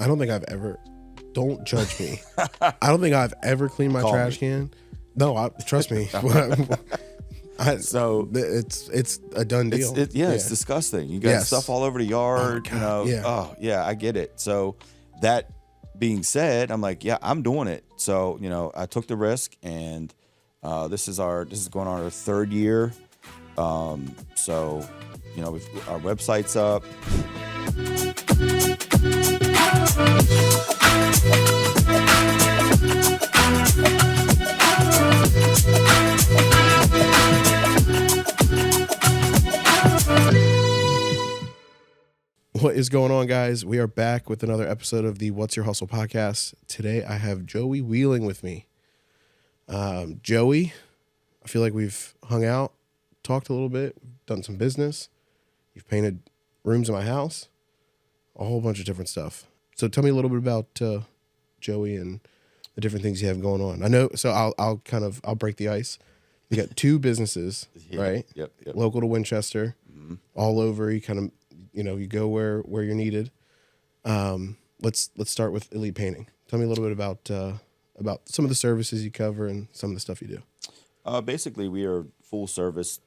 I don't think I've ever. Don't judge me. I don't think I've ever cleaned my trash can. No, trust me. So it's a done deal. It's disgusting. You got stuff all over the yard. I get it. So that being said, I'm like, yeah, I'm doing it. So I took the risk, and this is going on our third year. So our website's up. What is going on, guys? We are back with another episode of the What's Your Hustle podcast. Today, I have Joey Wheeling with me. Joey, I feel like we've hung out, talked a little bit, done some business. You've painted rooms in my house, a whole bunch of different stuff. So tell me a little bit about Joey and the different things you have going on. I know, so I'll break the ice. You got two businesses, right? Yep. Local to Winchester, all over. You kind of, you go where you're needed. Let's start with Elite Painting. Tell me a little bit about some of the services you cover and some of the stuff you do. Basically, we are full service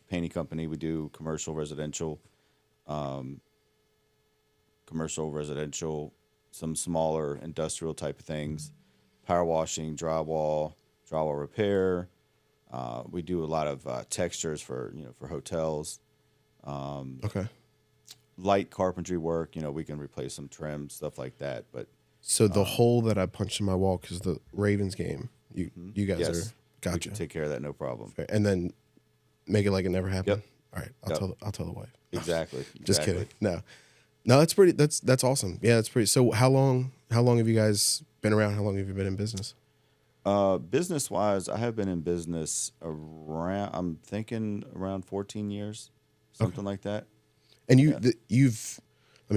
painting company. We do commercial, residential, some smaller industrial type of things, power washing, drywall repair. We do a lot of textures for hotels. Okay. Light carpentry work. We can replace some trim, stuff like that. But so the hole that I punched in my wall because the Ravens game, you guys are gotcha. We can take care of that, no problem. Fair. And then make it like it never happened. Yep. All right, I'll tell the wife. Exactly. Just kidding. No, that's awesome. Yeah, that's pretty. So how long have you guys been around? How long have you been in business? Business wise, I have been in business around 14 years, something like that. And you've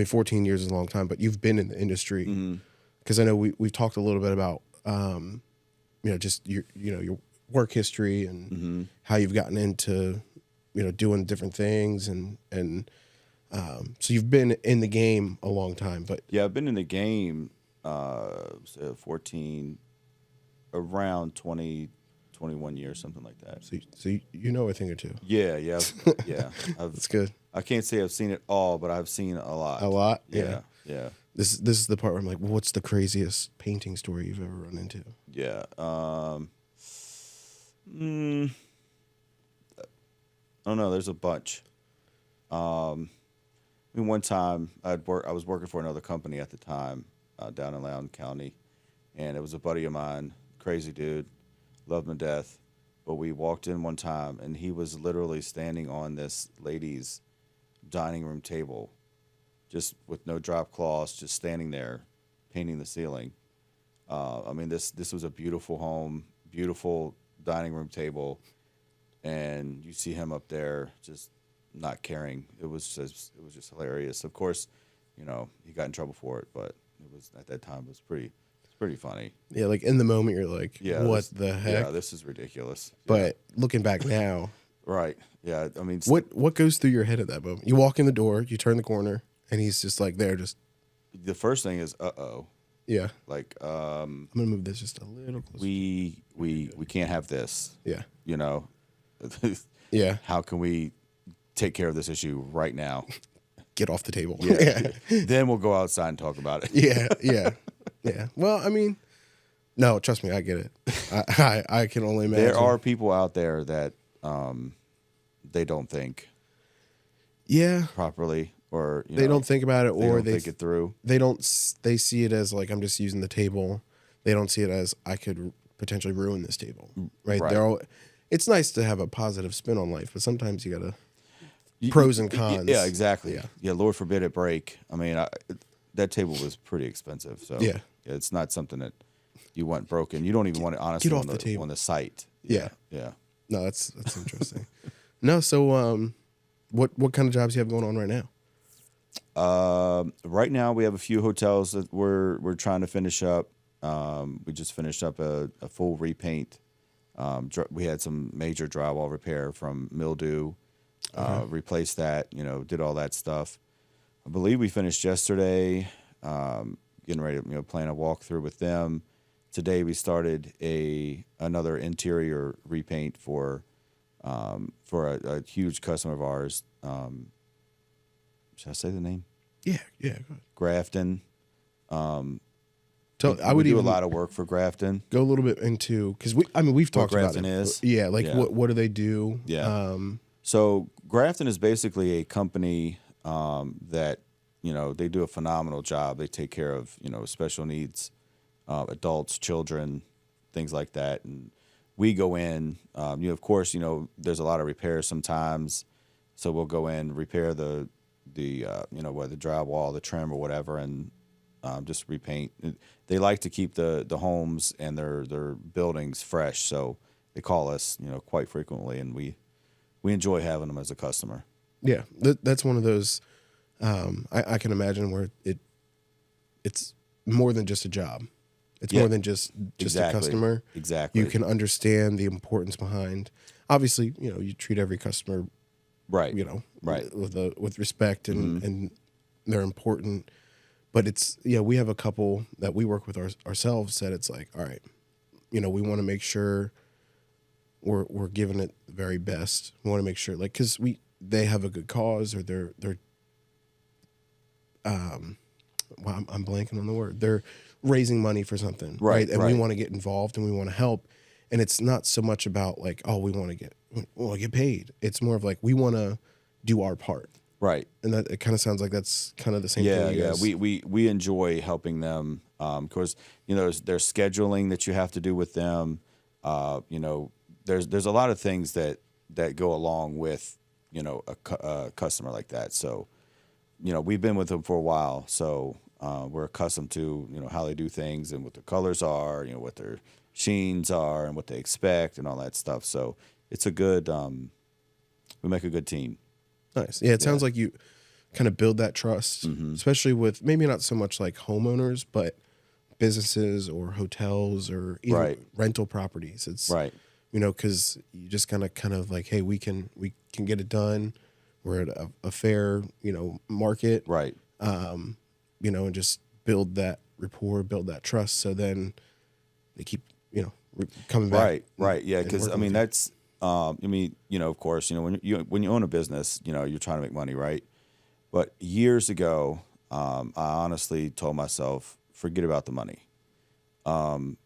14 years is a long time, but you've been in the industry because I know we've talked a little bit about just your work history and how you've gotten into doing different things and so you've been in the game a long time. But yeah, I've been in the game 14 around 20 21 years, something like that. So you know a thing or two. Yeah. That's good. I can't say I've seen it all, but I've seen a lot. A lot? Yeah. This is the part where I'm like, well, what's the craziest painting story you've ever run into? Yeah. I don't know. There's a bunch. One time I was working for another company at the time down in Loudoun County, and it was a buddy of mine, crazy dude, loved him to death. But we walked in one time, and he was literally standing on this lady's dining room table, just with no drop cloths, just standing there, painting the ceiling. This was a beautiful home, beautiful dining room table, and you see him up there just not caring. It was just hilarious. Of course, he got in trouble for it, but it was at that time it was pretty funny. Yeah, like in the moment you're like, what the heck? Yeah, this is ridiculous. But looking back now, right? Yeah, what goes through your head at that moment? You walk in the door, you turn the corner, and he's just like there. Just the first thing is, yeah. Like, I'm gonna move this just a little closer. We can't have this. Yeah. Yeah. How can we take care of this issue right now? Get off the table. Yeah. Then we'll go outside and talk about it. Yeah. Well, no, trust me, I get it. I can only imagine. There are people out there that they don't think properly, or they don't think about it, or they think it through. They see it as like, I'm just using the table. They don't see it as I could potentially ruin this table. Right. It's nice to have a positive spin on life, but sometimes you gotta pros and cons. Yeah, exactly. Yeah. Lord forbid it break. That table was pretty expensive, so it's not something that you want broken. You don't even want it, honestly, get off the table on the site. Yeah. No, that's interesting. No, so what kind of jobs you have going on right now? Right now we have a few hotels that we're trying to finish up. We just finished up a full repaint. We had some major drywall repair from mildew. Replaced that, did all that stuff. I believe we finished yesterday Getting ready to plan a walkthrough with them. Today we started another interior repaint for a huge customer of ours. Should I say the name? Yeah. Go ahead. Grafton. So I would do even a lot of work for Grafton. go a little bit into, because we've talked about Grafton it. is. Yeah, Yeah. what do they do? Yeah. So Grafton is basically a company that they do a phenomenal job. They take care of special needs adults, children, things like that, and we go in. Of course, there's a lot of repairs sometimes, so we'll go in, repair the whether the drywall, the trim, or whatever, and just repaint. They like to keep the homes and their buildings fresh, so they call us quite frequently, and we enjoy having them as a customer. Yeah, that's one of those. I can imagine where it's more than just a job. It's more than just Exactly. a customer. Exactly. You can understand the importance behind. Obviously, you treat every customer right. Right, with respect and they're important. But we have a couple that we work with ourselves that it's like, all right, we want to make sure we're giving it the very best. We want to make sure, like, because they have a good cause, or they're I'm blanking on the word. They're raising money for something, right? And we want to get involved and we want to help. And it's not so much about like, oh, we want to get paid. It's more of like, we want to do our part. Right. And that it kind of sounds like that's kind of the same thing. Yeah. We enjoy helping them because there's scheduling that you have to do with them. There's a lot of things that go along with a customer like that. So we've been with them for a while, so we're accustomed to how they do things and what their colors are, what their sheens are, and what they expect and all that stuff. So it's a good. We make a good team. Nice. Yeah, it sounds like you kind of build that trust, especially with maybe not so much like homeowners, but businesses or hotels or even rental properties. It's right. Because you just kind of like, hey, we can get it done. We're at a fair, market, right? And just build that rapport, build that trust. So then they keep, coming back. Right. Yeah. Because I mean, that's, of course, when you own a business, you're trying to make money, right? But years ago, I honestly told myself, forget about the money. Of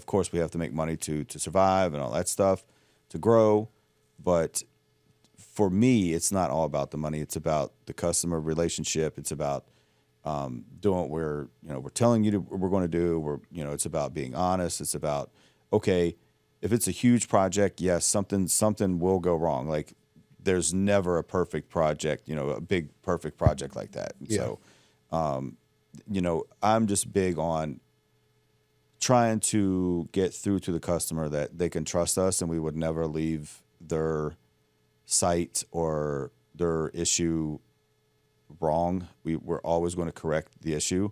course, we have to make money to survive and all that stuff, to grow. But for me, it's not all about the money. It's about the customer relationship. It's about doing what we're telling you we're going to do. It's about being honest. It's about, okay, if it's a huge project, yes, something will go wrong. Like there's never a perfect project, a big perfect project like that. Yeah. So, I'm just big on trying to get through to the customer that they can trust us and we would never leave their site or their issue wrong. We're always going to correct the issue.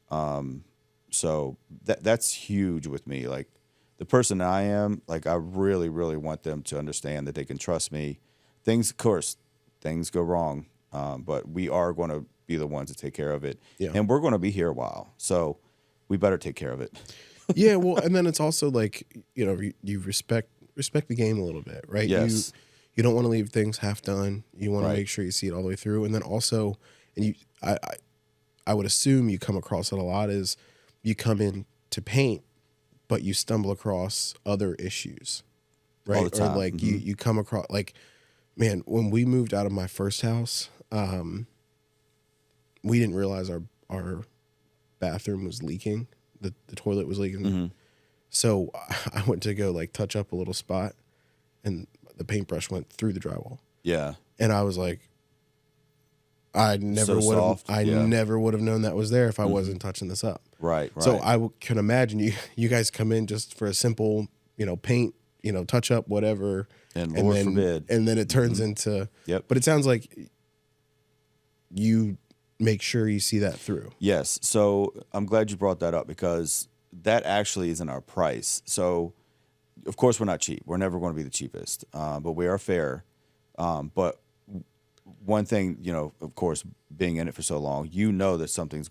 So that's huge with me. Like the person I am, like I really, really want them to understand that they can trust me. Of course, things go wrong, but we are going to be the ones to take care of it. Yeah. And we're going to be here a while. So we better take care of it. Yeah, well, and then it's also like, you respect the game a little bit, right? Yes. You don't want to leave things half done. You want to Right. make sure you see it all the way through. And then also, and I would assume you come across it a lot, is you come in to paint, but you stumble across other issues, right? All the time. Or like you come across, like, man, when we moved out of my first house, we didn't realize our bathroom was leaking. The toilet was leaking. So I went to go like touch up a little spot and the paintbrush went through the drywall. Yeah. And I was like, I never would have known that was there if I wasn't touching this up. Right. So I can imagine you guys come in just for a simple, paint, touch up, whatever. And Lord then, forbid. And then it turns into, Yep. But it sounds like you make sure you see that through. Yes. So I'm glad you brought that up because that actually isn't our price. So, of course, we're not cheap. We're never going to be the cheapest, but we are fair. But one thing, of course, being in it for so long, that something's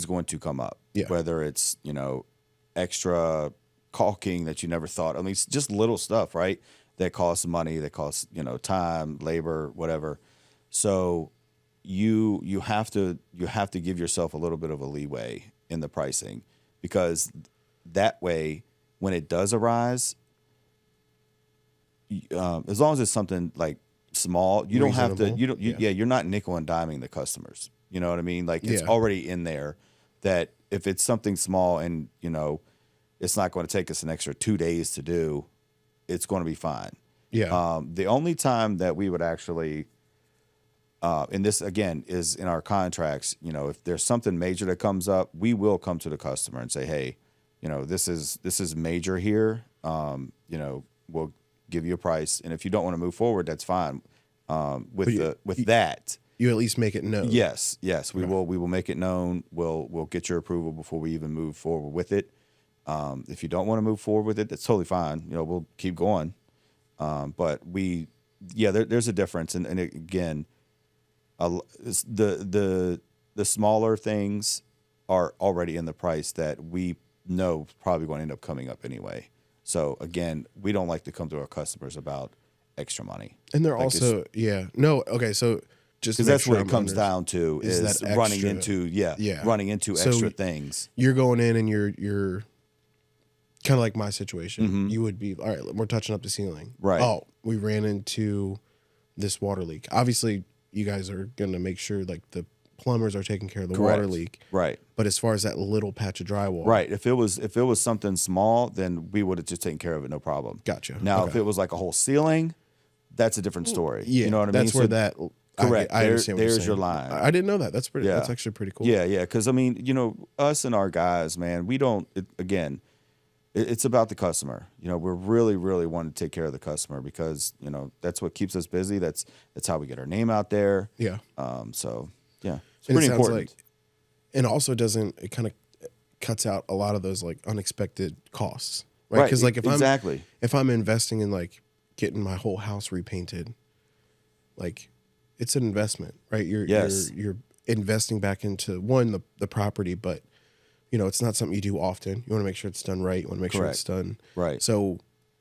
going to come up. Yeah. Whether it's, extra caulking that you never thought. I mean, it's just little stuff, right? That costs money, that costs, time, labor, whatever. So you have to give yourself a little bit of a leeway in the pricing, because that way, when it does arise, as long as it's something like small, you don't have to, you're not nickel and diming the customers. You know what I mean? Like, it's already in there that if it's something small and, it's not going to take us an extra 2 days to do, it's going to be fine. Yeah. The only time that we would actually, and this again is in our contracts, if there's something major that comes up, we will come to the customer and say, hey, this is major here. We'll give you a price, and if you don't want to move forward, that's fine. With that, you at least make it known. Yes, we will. We will make it known. We'll get your approval before we even move forward with it. If you don't want to move forward with it, that's totally fine. We'll keep going. But there's a difference, and again, the smaller things are already in the price that we know probably going to end up coming up anyway. So again, we don't like to come to our customers about extra money. And they're also, okay. So just because that's what it comes down to is that running into extra things. You're going in and you're kind of like my situation. Mm-hmm. You would be, all right, we're touching up the ceiling. Right. Oh, we ran into this water leak. Obviously, you guys are going to make sure like the plumbers are taking care of the water leak. Right. But as far as that little patch of drywall. Right. If it was something small, then we would have just taken care of it, no problem. Gotcha. Now, if it was like a whole ceiling, that's a different story. Yeah. You know what I mean? That's where that. Correct. I understand what you're saying. There's your line. I didn't know that. That's pretty. Yeah. That's actually pretty cool. Yeah. Because I mean, us and our guys, man, we don't. It's about the customer. We're really, really wanting to take care of the customer because that's what keeps us busy. That's how we get our name out there. Yeah. So yeah, it's pretty important. And also it kind of cuts out a lot of those like unexpected costs, right? Because like if I'm investing in like getting my whole house repainted, like it's an investment, right? You're investing back into the property, but it's not something you do often. You want to make sure it's done right. You want to make sure it's done right. So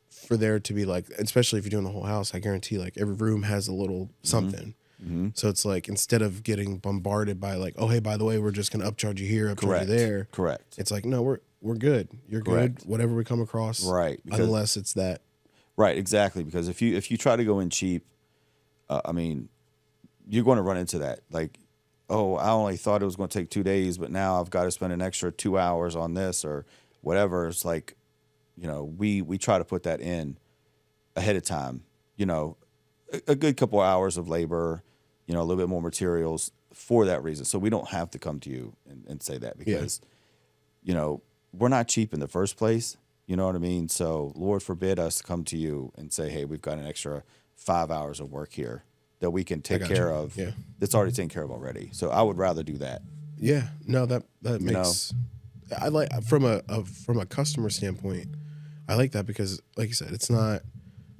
for there to be like, especially if you're doing the whole house, I guarantee like every room has a little something. Mm-hmm. So it's like, instead of getting bombarded by like, oh, hey, by the way, we're just going to upcharge you here, upcharge you there. Correct. It's like, no, we're good. You're good. Whatever we come across. Right. Unless it's that. Right. Exactly. Because if you try to go in cheap, you're going to run into that. Like, oh, I only thought it was going to take 2 days, but now I've got to spend an extra 2 hours on this or whatever. It's like, we try to put that in ahead of time, a good couple of hours of labor, a little bit more materials for that reason. So we don't have to come to you and say that because, we're not cheap in the first place. You know what I mean? So Lord forbid us come to you and say, hey, we've got an extra 5 hours of work here that we can take care of. Yeah. That's already taken care of already. So I would rather do that. Yeah. No, that makes, I like from a customer standpoint, I like that because like you said, it's not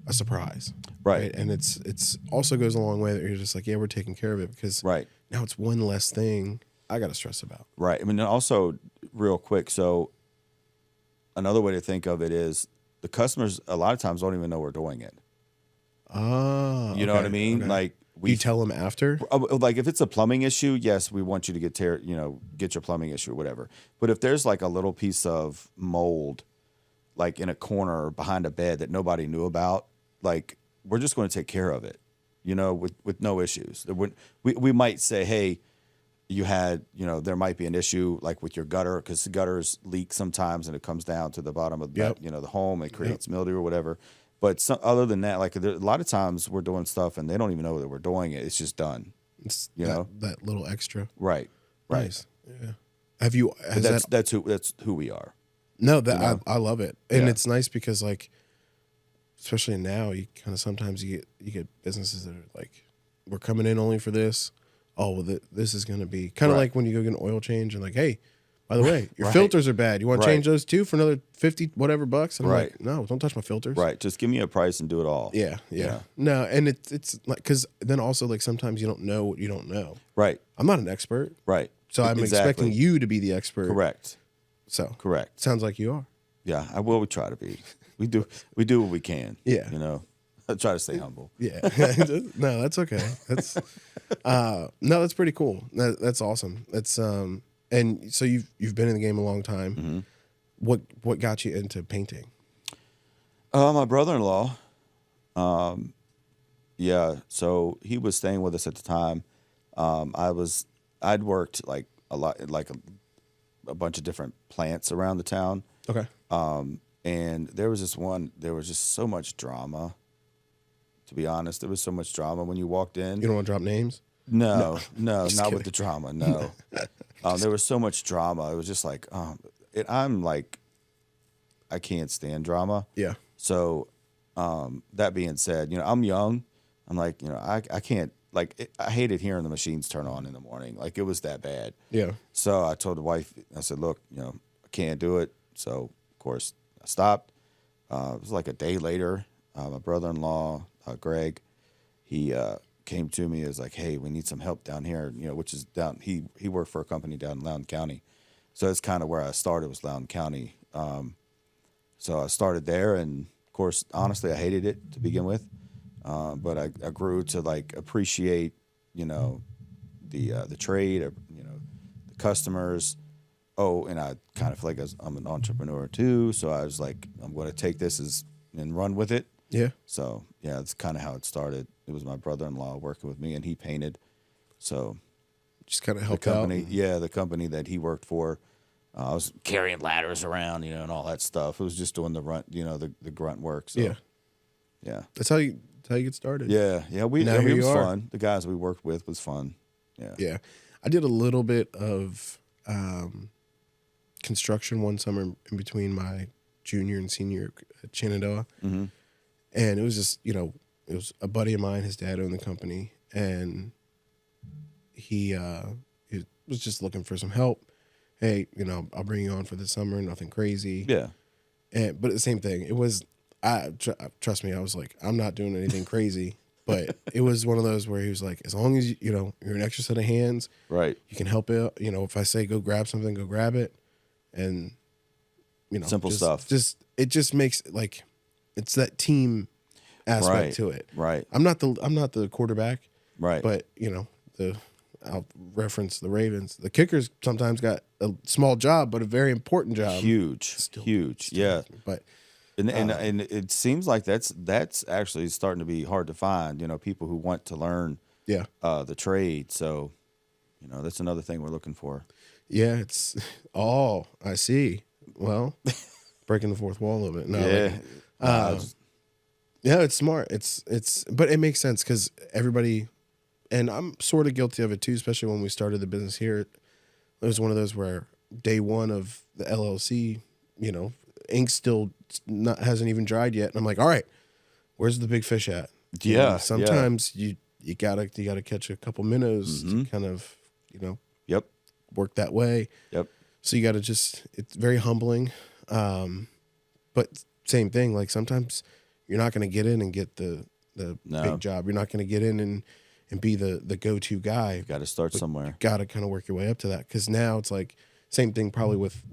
a surprise. Right. And it's also goes a long way that you're just like, yeah, we're taking care of it because now it's one less thing I got to stress about. Right. I mean, also real quick. So another way to think of it is the customers a lot of times don't even know we're doing it. Oh, you know what I mean? Okay. Like you tell them after. Like if it's a plumbing issue, yes, we want you to get your plumbing issue or whatever. But if there's like a little piece of mold, like in a corner behind a bed that nobody knew about, like we're just going to take care of it, with no issues. We might say, hey, you had, there might be an issue like with your gutter because the gutters leak sometimes and it comes down to the bottom of the home. It creates mildew or whatever. But other than that, like a lot of times we're doing stuff and they don't even know that we're doing it. It's just done. It's that little extra. Right. Nice. Yeah. Have you? That's who we are. No, I love it, and it's nice because like, especially now, you kind of sometimes you get businesses that are like, we're coming in only for this. Oh, well, this is going to be kind of like when you go get an oil change and like, hey, by the way, your Right. filters are bad. You want to Right. change those too for another 50 whatever bucks? And I'm Right. like, no, don't touch my filters. Right. Just give me a price and do it all. Yeah. No, and it's like, because then also like sometimes you don't know what you don't know. Right. I'm not an expert, Right. so I'm expecting you to be the expert. Correct. So Correct. sounds like you are. Yeah. We try to be. We do what we can. Yeah. You know, I try to stay humble. Yeah. No, that's okay. That's no, that's pretty cool. That's awesome. That's and so you've been in the game a long time. Mm-hmm. What got you into painting? My brother-in-law, yeah, so he was staying with us at the time. I'd worked like a lot, like a bunch of different plants around the town. Okay. And there was just so much drama. To be honest, there was so much drama when you walked in. You don't want to drop names? No, not kidding. with the drama. No, there was so much drama. It was just like, I'm like, I can't stand drama. Yeah. So, that being said, I'm young. I'm like, I can't, like, I hated hearing the machines turn on in the morning. Like, it was that bad. Yeah. So I told the wife, I said, look, I can't do it. So, of course, I stopped. It was like a day later. My brother-in-law, Greg, he came to me. It was like, hey, we need some help down here, which is down. He worked for a company down in Loudoun County. So that's kind of where I started, was Loudoun County. So I started there, and of course, honestly, I hated it to begin with. But I grew to like appreciate, the trade, the customers. Oh, and I kind of feel like I'm an entrepreneur too. So I was like, I'm going to take this and run with it. Yeah. So yeah, that's kind of how it started. It was my brother-in-law working with me, and he painted. So Just kind of the helped company, out. the company that he worked for, I was carrying ladders around, and all that stuff. It was just doing the grunt, the grunt work. So, Yeah. yeah, That's how you get started. yeah. Now It here was you are. fun. The guys we worked with was fun. Yeah, Yeah. I did a little bit of construction one summer in between my junior and senior at Shenandoah. Mm-hmm. And it was just, it was a buddy of mine, his dad owned the company, and he was just looking for some help. Hey, I'll bring you on for the summer, nothing crazy. yeah, But the same thing, it was, trust me, I was like, I'm not doing anything crazy. But it was one of those where he was like, as long as, you're an extra set of hands, right. you can help it. If I say go grab something, go grab it. And, Simple stuff. It just makes like, it's that team aspect Right. to it. Right, I'm not the quarterback, right. but I'll reference the Ravens. The kickers sometimes got a small job, but a very important job. Huge, huge. Yeah, But and it seems like that's actually starting to be hard to find. People who want to learn yeah, the trade. So, that's another thing we're looking for. yeah, it's all I see. Well, breaking the fourth wall a little bit. No, yeah, it's smart. But it makes sense because everybody, and I'm sort of guilty of it too, especially when we started the business here. It was one of those where day one of the LLC, ink still hasn't even dried yet, and I'm like, all right, where's the big fish at? Yeah, And sometimes you gotta catch a couple minnows Mm-hmm. to kind of Yep, work that way. yep. So you got to it's very humbling. But same thing, like sometimes you're not going to get in and get the No. big job. You're not going to get in and be the go-to guy. Got to start somewhere. Got to kind of work your way up to that. Cause now it's like same thing probably with,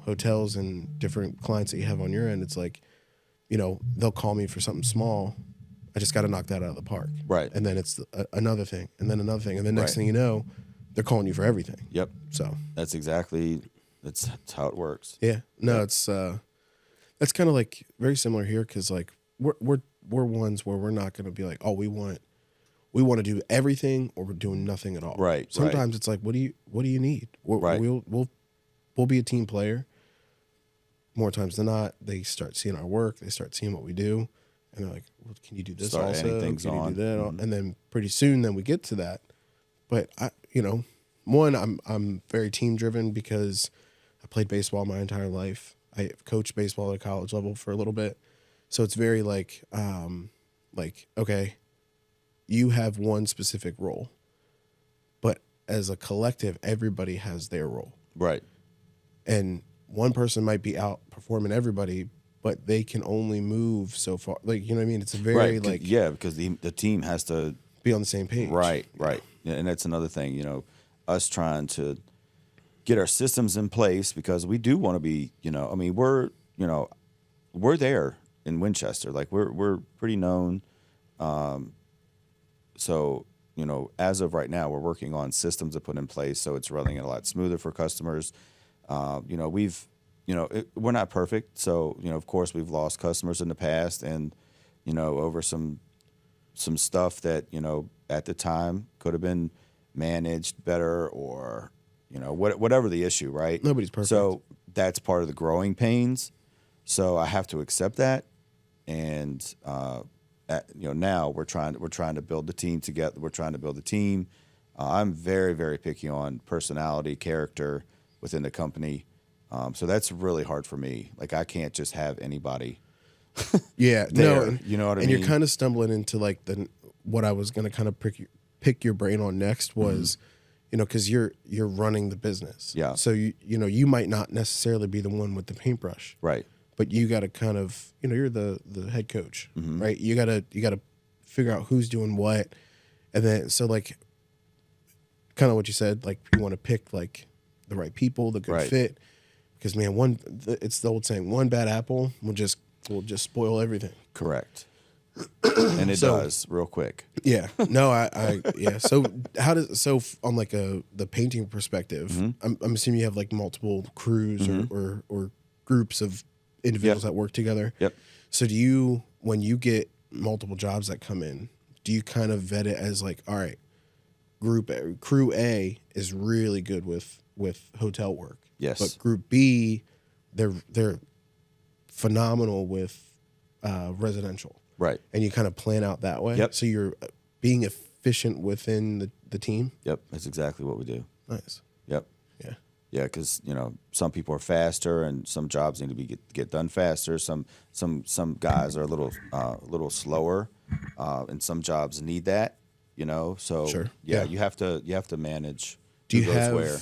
hotels and different clients that you have on your end. It's like, they'll call me for something small. I just got to knock that out of the park. Right. And then it's another thing and then another thing. And then next Right. thing you know, they're calling you for everything. Yep. So That's how it works. yeah, no, it's that's kind of like very similar here because like we're ones where we're not going to be like, oh, we want to do everything or we're doing nothing at all. Right, Sometimes it's like, what do you need? Right. We'll be a team player. More times than not, they start seeing our work. They start seeing what we do, and they're like, well, can you do this Start also? adding things Can you on. do that? Mhm. And then pretty soon, then we get to that. But I'm very team driven because I played baseball my entire life. I coached baseball at a college level for a little bit. So it's very like, okay, you have one specific role, but as a collective, everybody has their role. Right. and one person might be outperforming everybody, but they can only move so far. Like, you know what I mean? It's a very like because the team has to be on the same page. Right. Yeah, and that's another thing, us trying to get our systems in place because we do want to be, I mean, we're there in Winchester. Like we're pretty known. So, as of right now, we're working on systems to put in place so it's running a lot smoother for customers. We're not perfect. So, of course, we've lost customers in the past and, over some stuff that, at the time could have been managed better or, whatever the issue, right? Nobody's perfect. So that's part of the growing pains. So I have to accept that. And, now we're trying to build the team together. We're trying to build a team. I'm very, very picky on personality, character within the company. So that's really hard for me. Like I can't just have anybody. Yeah, there, you know what I mean? And you're kind of stumbling into like what I was going to kind of pick your brain on next was, because you're running the business. Yeah. So you might not necessarily be the one with the paintbrush. Right. But you got to kind of, you're the head coach, right? You got to figure out who's doing what. And then, so like, kind of what you said, like you want to pick like the right people, the good fit. Because man, it's the old saying, one bad apple will just spoil everything. Correct. And it does real quick. Yeah. No, yeah. So on like the painting perspective, I'm assuming you have like multiple crews or groups of individuals that work together. Yep. So when you get multiple jobs that come in, do you kind of vet it as like, all right, crew A is really good with hotel work. Yes. But group B, they're phenomenal with residential. Right. And you kind of plan out that way. Yep. So you're being efficient within the team. Yep. That's exactly what we do. Nice. Yep. Yeah. Yeah, because some people are faster, and some jobs need to get done faster. Some guys are a little slower, and some jobs need that. So Sure. Yeah, you have to manage. Do you who goes have where.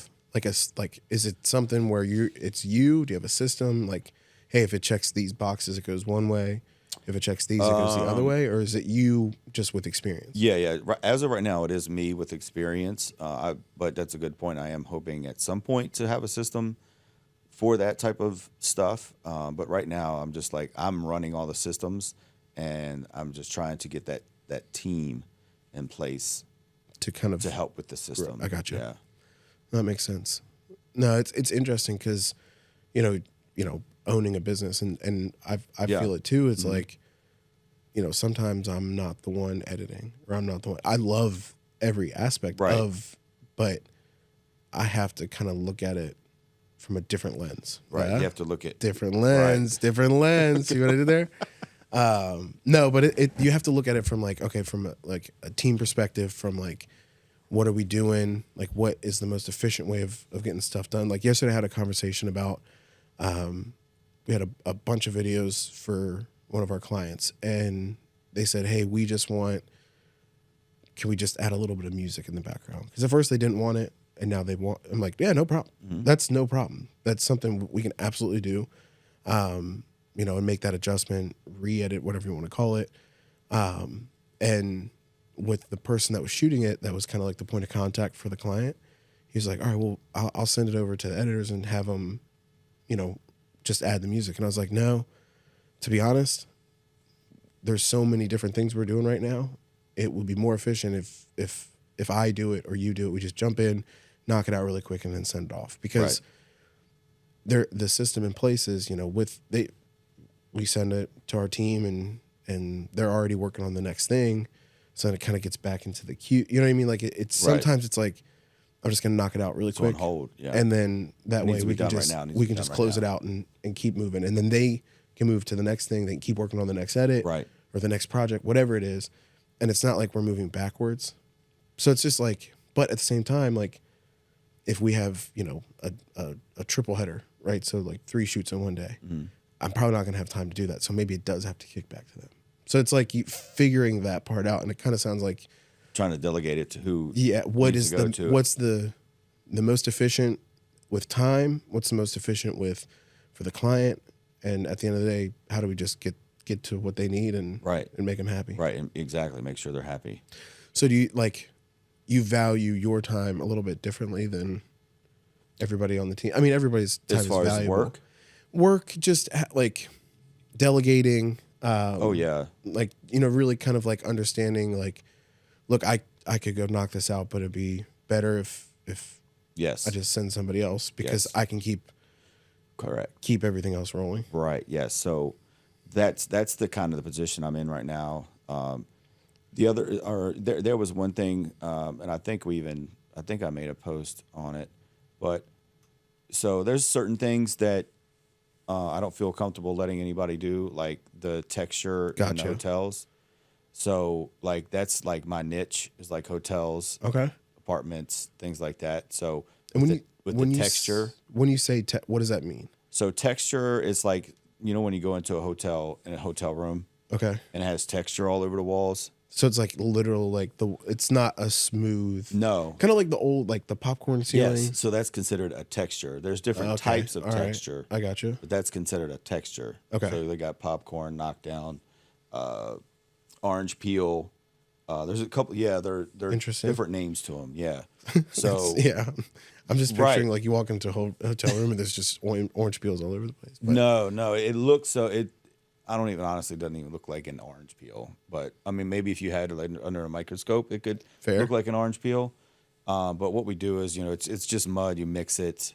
is it something where do you have a system like, hey, if it checks these boxes, it goes one way. If it checks these, it goes the other way, or is it you just with experience? Yeah. As of right now, it is me with experience. But that's a good point. I am hoping at some point to have a system for that type of stuff. But right now, I'm just like I'm running all the systems, and I'm just trying to get that team in place to help with the system. I got you. Yeah, that makes sense. No, it's interesting because, owning a business and I feel it too. It's like, sometimes I'm not the one editing or I'm not the one. I love every aspect of, but I have to kind of look at it from a different lens. Right. Yeah? You have to look at different lens. See what I did there? No, but you have to look at it from like, okay, from a team perspective, from like, what are we doing? Like, what is the most efficient way of getting stuff done? Like yesterday I had a conversation about, we had a bunch of videos for one of our clients, and they said, hey, can we just add a little bit of music in the background? Because at first they didn't want it, and now they want. I'm like, yeah, no problem. That's no problem. That's something we can absolutely do, and make that adjustment, re-edit, whatever you want to call it. And with the person that was shooting it, that was kind of like the point of contact for the client. He's like, all right, well, I'll send it over to the editors and have them, just add the music. And I was like, no, to be honest, there's so many different things we're doing right now. It would be more efficient if I do it or you do it. We just jump in, knock it out really quick, and then send it off. Because the system in place is, we send it to our team and they're already working on the next thing. So then it kind of gets back into the queue. You know what I mean? Like it's sometimes it's like, I'm just going to knock it out really quick. On hold, yeah. And then that way we can just close it out and keep moving. And then they can move to the next thing. They can keep working on the next edit or the next project, whatever it is. And it's not like we're moving backwards. So it's just like, but at the same time, like if we have, a triple header, right? So like 3 shoots in one day, I'm probably not going to have time to do that. So maybe it does have to kick back to them. So it's like figuring that part out. And it kind of sounds like trying to delegate it to who. Yeah. What's the most efficient with time, what's the most efficient for the client, and at the end of the day, how do we just get to what they need and make them happy? Right, and exactly. Make sure they're happy. So do you value your time a little bit differently than everybody on the team? I mean, everybody's time as far is valuable. as Work, just like delegating. Like, really kind of like understanding, like, look, I could go knock this out, but it'd be better if yes, I just send somebody else because I can keep everything else rolling. Right. Yes. So that's the kind of the position I'm in right now. The other, or there was one thing, and I think I made a post on it, but so there's certain things that I don't feel comfortable letting anybody do, like the texture in the hotels. So like that's like my niche is like hotels, apartments, things like that. So and when the texture, when you say what does that mean? So texture is like, when you go into a hotel in a hotel room, and it has texture all over the walls. So it's like literal, like it's not a smooth. No. Kind of like the old, like the popcorn ceiling. Yes. So that's considered a texture. There's different types of texture. Right. I got you. But that's considered a texture. Okay. So they got popcorn, knockdown, orange peel. There's a couple. Yeah, they're different names to them. Yeah. So yeah, I'm just picturing like you walk into a hotel room and there's just orange peels all over the place. But. No, it looks so it. I don't even honestly doesn't even look like an orange peel, but I mean maybe if you had it under a microscope, it could look like an orange peel. But what we do is it's just mud. You mix it,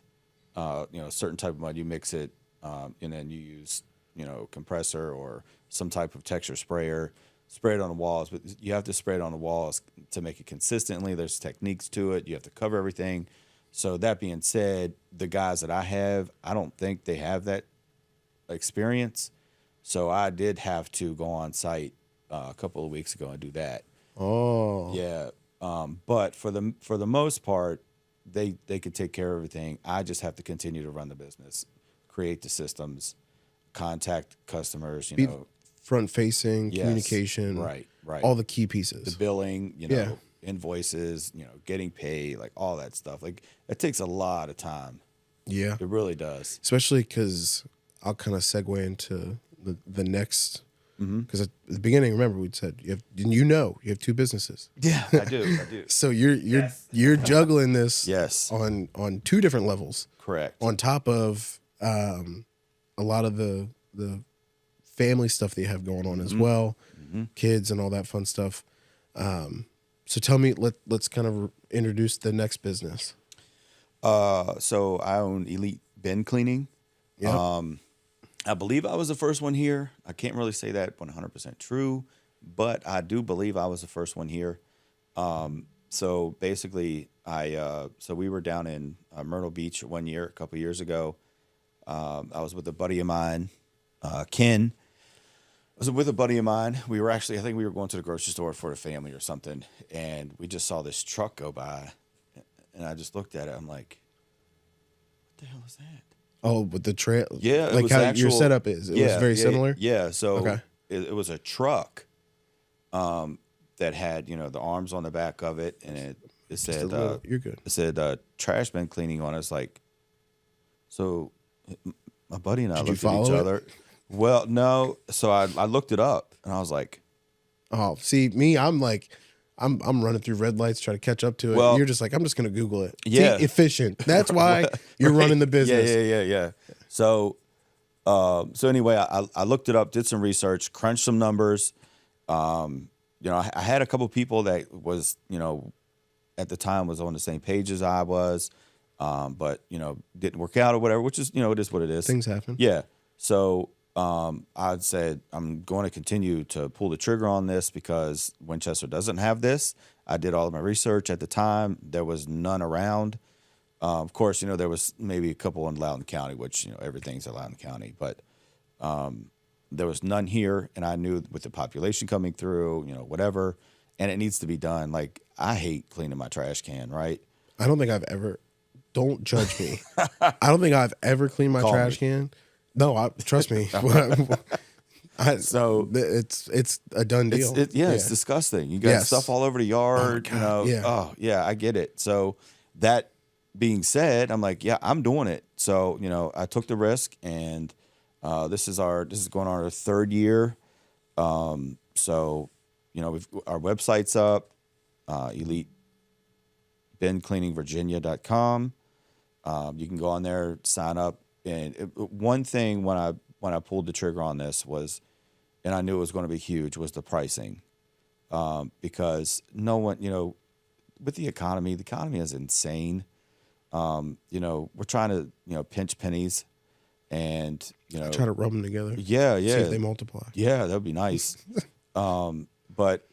a certain type of mud. You mix it, and then you use compressor or some type of texture sprayer. Spray it on the walls, but you have to spray it on the walls to make it consistently. There's techniques to it. You have to cover everything. So that being said, the guys that I have, I don't think they have that experience. So I did have to go on site a couple of weeks ago and do that. Oh, yeah. But for the most part, they could take care of everything. I just have to continue to run the business, create the systems, contact customers. Front facing, communication, right, all the key pieces, the billing, invoices, getting paid, like all that stuff. Like it takes a lot of time. Yeah, it really does. Especially because I'll kind of segue into the next. Because at the beginning, remember we said you have two businesses. Yeah, I do. So you're juggling this on two different levels. Correct. On top of a lot of the family stuff that you have going on as well, kids and all that fun stuff. So tell me, let's kind of introduce the next business. So I own Elite Bin Cleaning. Yep. I believe I was the first one here. I can't really say that 100% true, but I do believe I was the first one here. So basically, so we were down in Myrtle Beach one year, a couple years ago. I was with a buddy of mine, Ken. I was with a buddy of mine. We were actually, I think we were going to the grocery store for the family or something, and we just saw this truck go by, and I just looked at it. I'm like, what the hell is that? Oh, with the trail? Yeah. Like how your setup is. It was very similar? Yeah. So it was a truck that had, the arms on the back of it, and it said, you're good. It said trash bin cleaning on it. It's like, so my buddy and I looked at each other. Well, no. So I looked it up, and I was like, oh, see, me, I'm like, I'm running through red lights trying to catch up to it. Well, you're just like, I'm just going to Google it. Yeah. See, efficient. That's why you're running the business. Yeah. So anyway, I looked it up, did some research, crunched some numbers. I had a couple people that was, at the time was on the same page as I was, but, didn't work out or whatever, which is, it is what it is. Things happen. Yeah. So I said, I'm going to continue to pull the trigger on this because Winchester doesn't have this. I did all of my research at the time. There was none around. Of course, there was maybe a couple in Loudoun County, which, everything's in Loudoun County, but there was none here. And I knew with the population coming through, whatever, and it needs to be done. Like, I hate cleaning my trash can, right? I don't think I've ever, don't judge me. I don't think I've ever cleaned my trash can. No, trust me. So it's a done deal. It's disgusting. You got stuff all over the yard. Oh, God, Oh yeah, I get it. So that being said, I'm like, yeah, I'm doing it. So, you know, I took the risk, and this is going on our third year. So, you know, our website's up, elitebendcleaningvirginia.com. You can go on there, sign up. And one thing when I pulled the trigger on this was, and I knew it was going to be huge, was the pricing. Because no one, you know, with the economy is insane. You know, we're trying to, you know, pinch pennies, and, you know, Try to rub them together. yeah, See if they multiply. yeah, that would be nice. But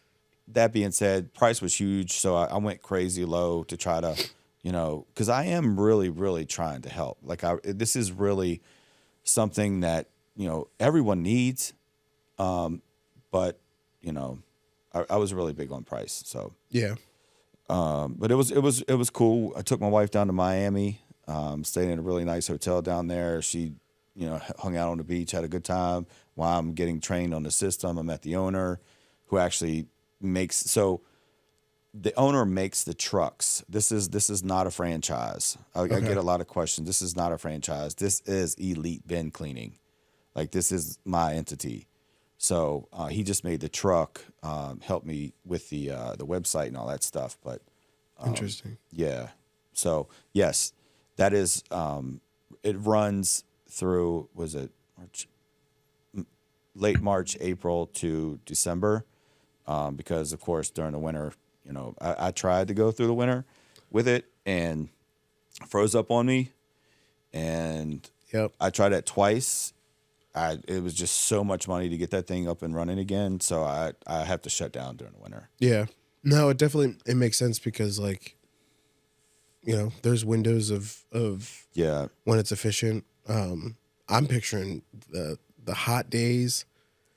that being said, price was huge, so I went crazy low to try to, you know, because I am really, really trying to help. Like, this is really something that, you know, everyone needs. But, you know, I was really big on price. So Yeah. but it was cool. I took my wife down to Miami, stayed in a really nice hotel down there. She, you know, hung out on the beach, had a good time. While I'm getting trained on the system, I met the owner, who actually the owner makes the trucks. This is not a franchise. I get a lot of questions. This is not a franchise. This is Elite Bend Cleaning. Like, this is my entity. So he just made the truck, helped me with the website and all that stuff. But Interesting. yeah. So yes, that is. It runs through, was it late March, April to December, because of course during the winter, you know, I tried to go through the winter with it and froze up on me, and Yep. I tried that twice. It was just so much money to get that thing up and running again, so I have to shut down during the winter. Yeah. No, it makes sense because, like, you know, there's windows of Yeah. when it's efficient. I'm picturing the hot days.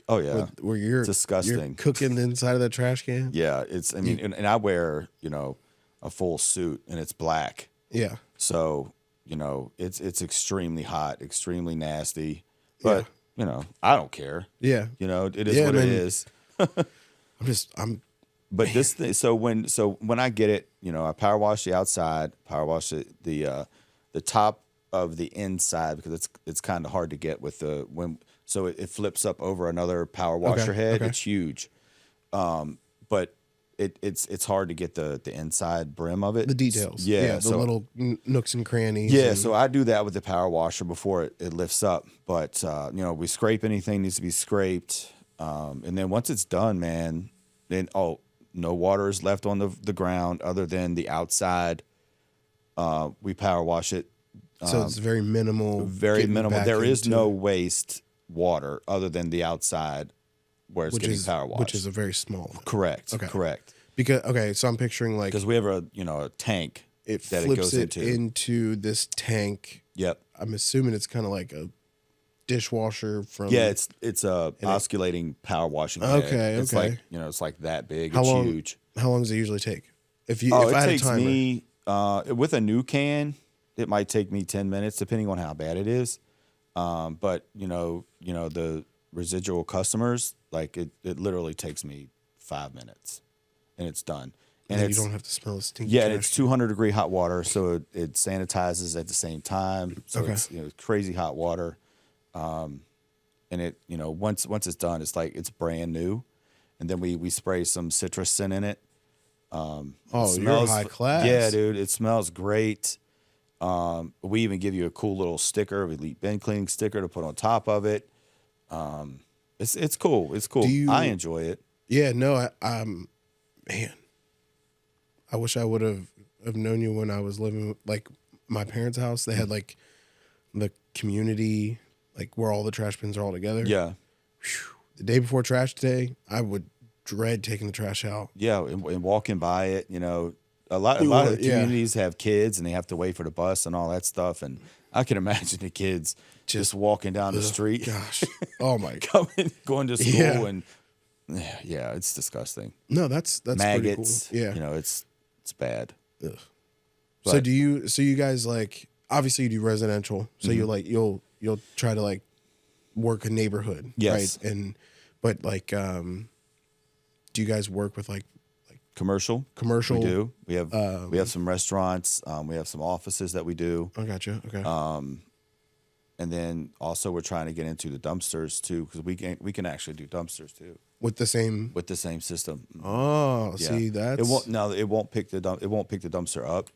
Oh yeah. Where you're disgusting. You're cooking inside of the trash can. Yeah, I mean, and I wear, you know, a full suit, and it's black. Yeah. So, you know, it's extremely hot, extremely nasty. But, you know, I don't care. Yeah. You know, it is what it is. I'm But this thing, so when I get it, you know, I power wash the outside, power wash the top of the inside, because it's kind of hard to get with so it flips up over another power washer head. Okay. It's huge. But it's hard to get the inside brim of it. the details. Yeah. The little nooks and crannies. Yeah, and- so I do that with the power washer before it lifts up. But, you know, we scrape anything needs to be scraped. And then once it's done, man, then, no water is left on the ground other than the outside. We power wash it. so it's very minimal. Very getting minimal. back There is into- no waste water other than the outside where it's getting power washed. which is a very small one. Correct. Okay. Correct. Because so I'm picturing, like, Because we have a tank it that flips it goes it into. this tank. Yep. I'm assuming it's kind of like a dishwasher from. Yeah, it's a oscillating power washing head. Okay, It's okay. like, you know, it's like that big. How It's long? huge. How long does it usually take? If It I had a takes timer. me with a new can, it might take me 10 minutes depending on how bad it is. But you know the residual customers, like it literally takes me 5 minutes and it's done. and And you it's, don't have to smell the stinky. yeah, and trash. it's 200-degree hot water, so it sanitizes at the same time. So Okay. it's, you know, crazy hot water. And it, you know, once it's done, it's like it's brand new. And then we spray some citrus scent in it. Oh, It you're high class. Yeah, dude, it smells great. We even give you a cool little sticker, Elite Bend Cleaning sticker to put on top of it. It's cool. It's cool. I enjoy it. Yeah, no, man, I wish I would have known you when I was living, like, my parents' house. They had, like, the community, like, where all the trash bins are all together. Yeah. The day before trash day, I would dread taking the trash out. Yeah, and walking by it, you know, a lot of the Yeah. communities have kids and they have to wait for the bus and all that stuff. And I can imagine the kids just walking down the street, Gosh. Oh, my God. going to school, Yeah. and yeah, it's disgusting. No, that's Maggots, pretty cool. Yeah. you know, it's bad. Ugh. But- So you guys, like, obviously you do residential, so you'll try to, like, work a neighborhood, Yes. right? But like, do you guys work with like Commercial. Commercial. We do. We have some restaurants. We have some offices that we do. I gotcha. Okay. And then also we're trying to get into the dumpsters too, because we can actually do dumpsters too with the same system. Oh, yeah. See, that's it won't pick the dumpster up.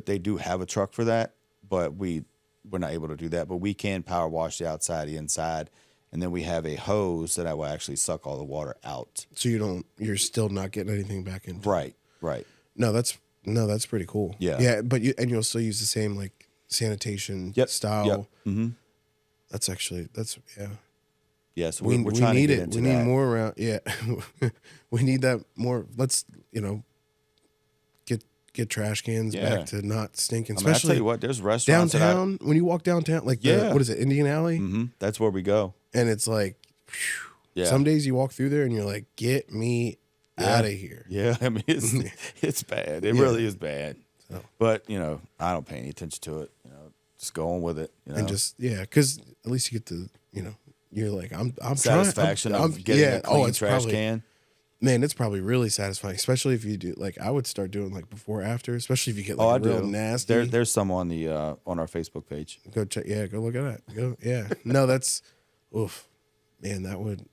They do have a truck for that, but we're not able to do that. But we can power wash the outside, the inside, and then we have a hose that will actually suck all the water out. So you're still not getting anything back in. Right. No, that's pretty cool. Yeah. But you'll still use the same like sanitation style. Yep. Mm-hmm. That's yeah. Yes, we're trying need to get it. into We need that. more around. Yeah, we need that more. Let's get trash cans back to not stinking. I Especially tell you what, there's restaurants downtown. When you walk downtown, like what is it, Indian Alley? Mm-hmm. That's where we go. And it's like, some days you walk through there and you're like, get me out of here. Yeah, I mean it's bad. It really is bad. So. But I don't pay any attention to it. Just go on with it. And just because at least you get to you're like I'm satisfaction of getting a clean trash can. Man, it's probably really satisfying, especially if you do like I would start doing like before after, especially if you get like real nasty. There's some on the on our Facebook page. Go check. Yeah, go look at that. No, that's oof, man. That would.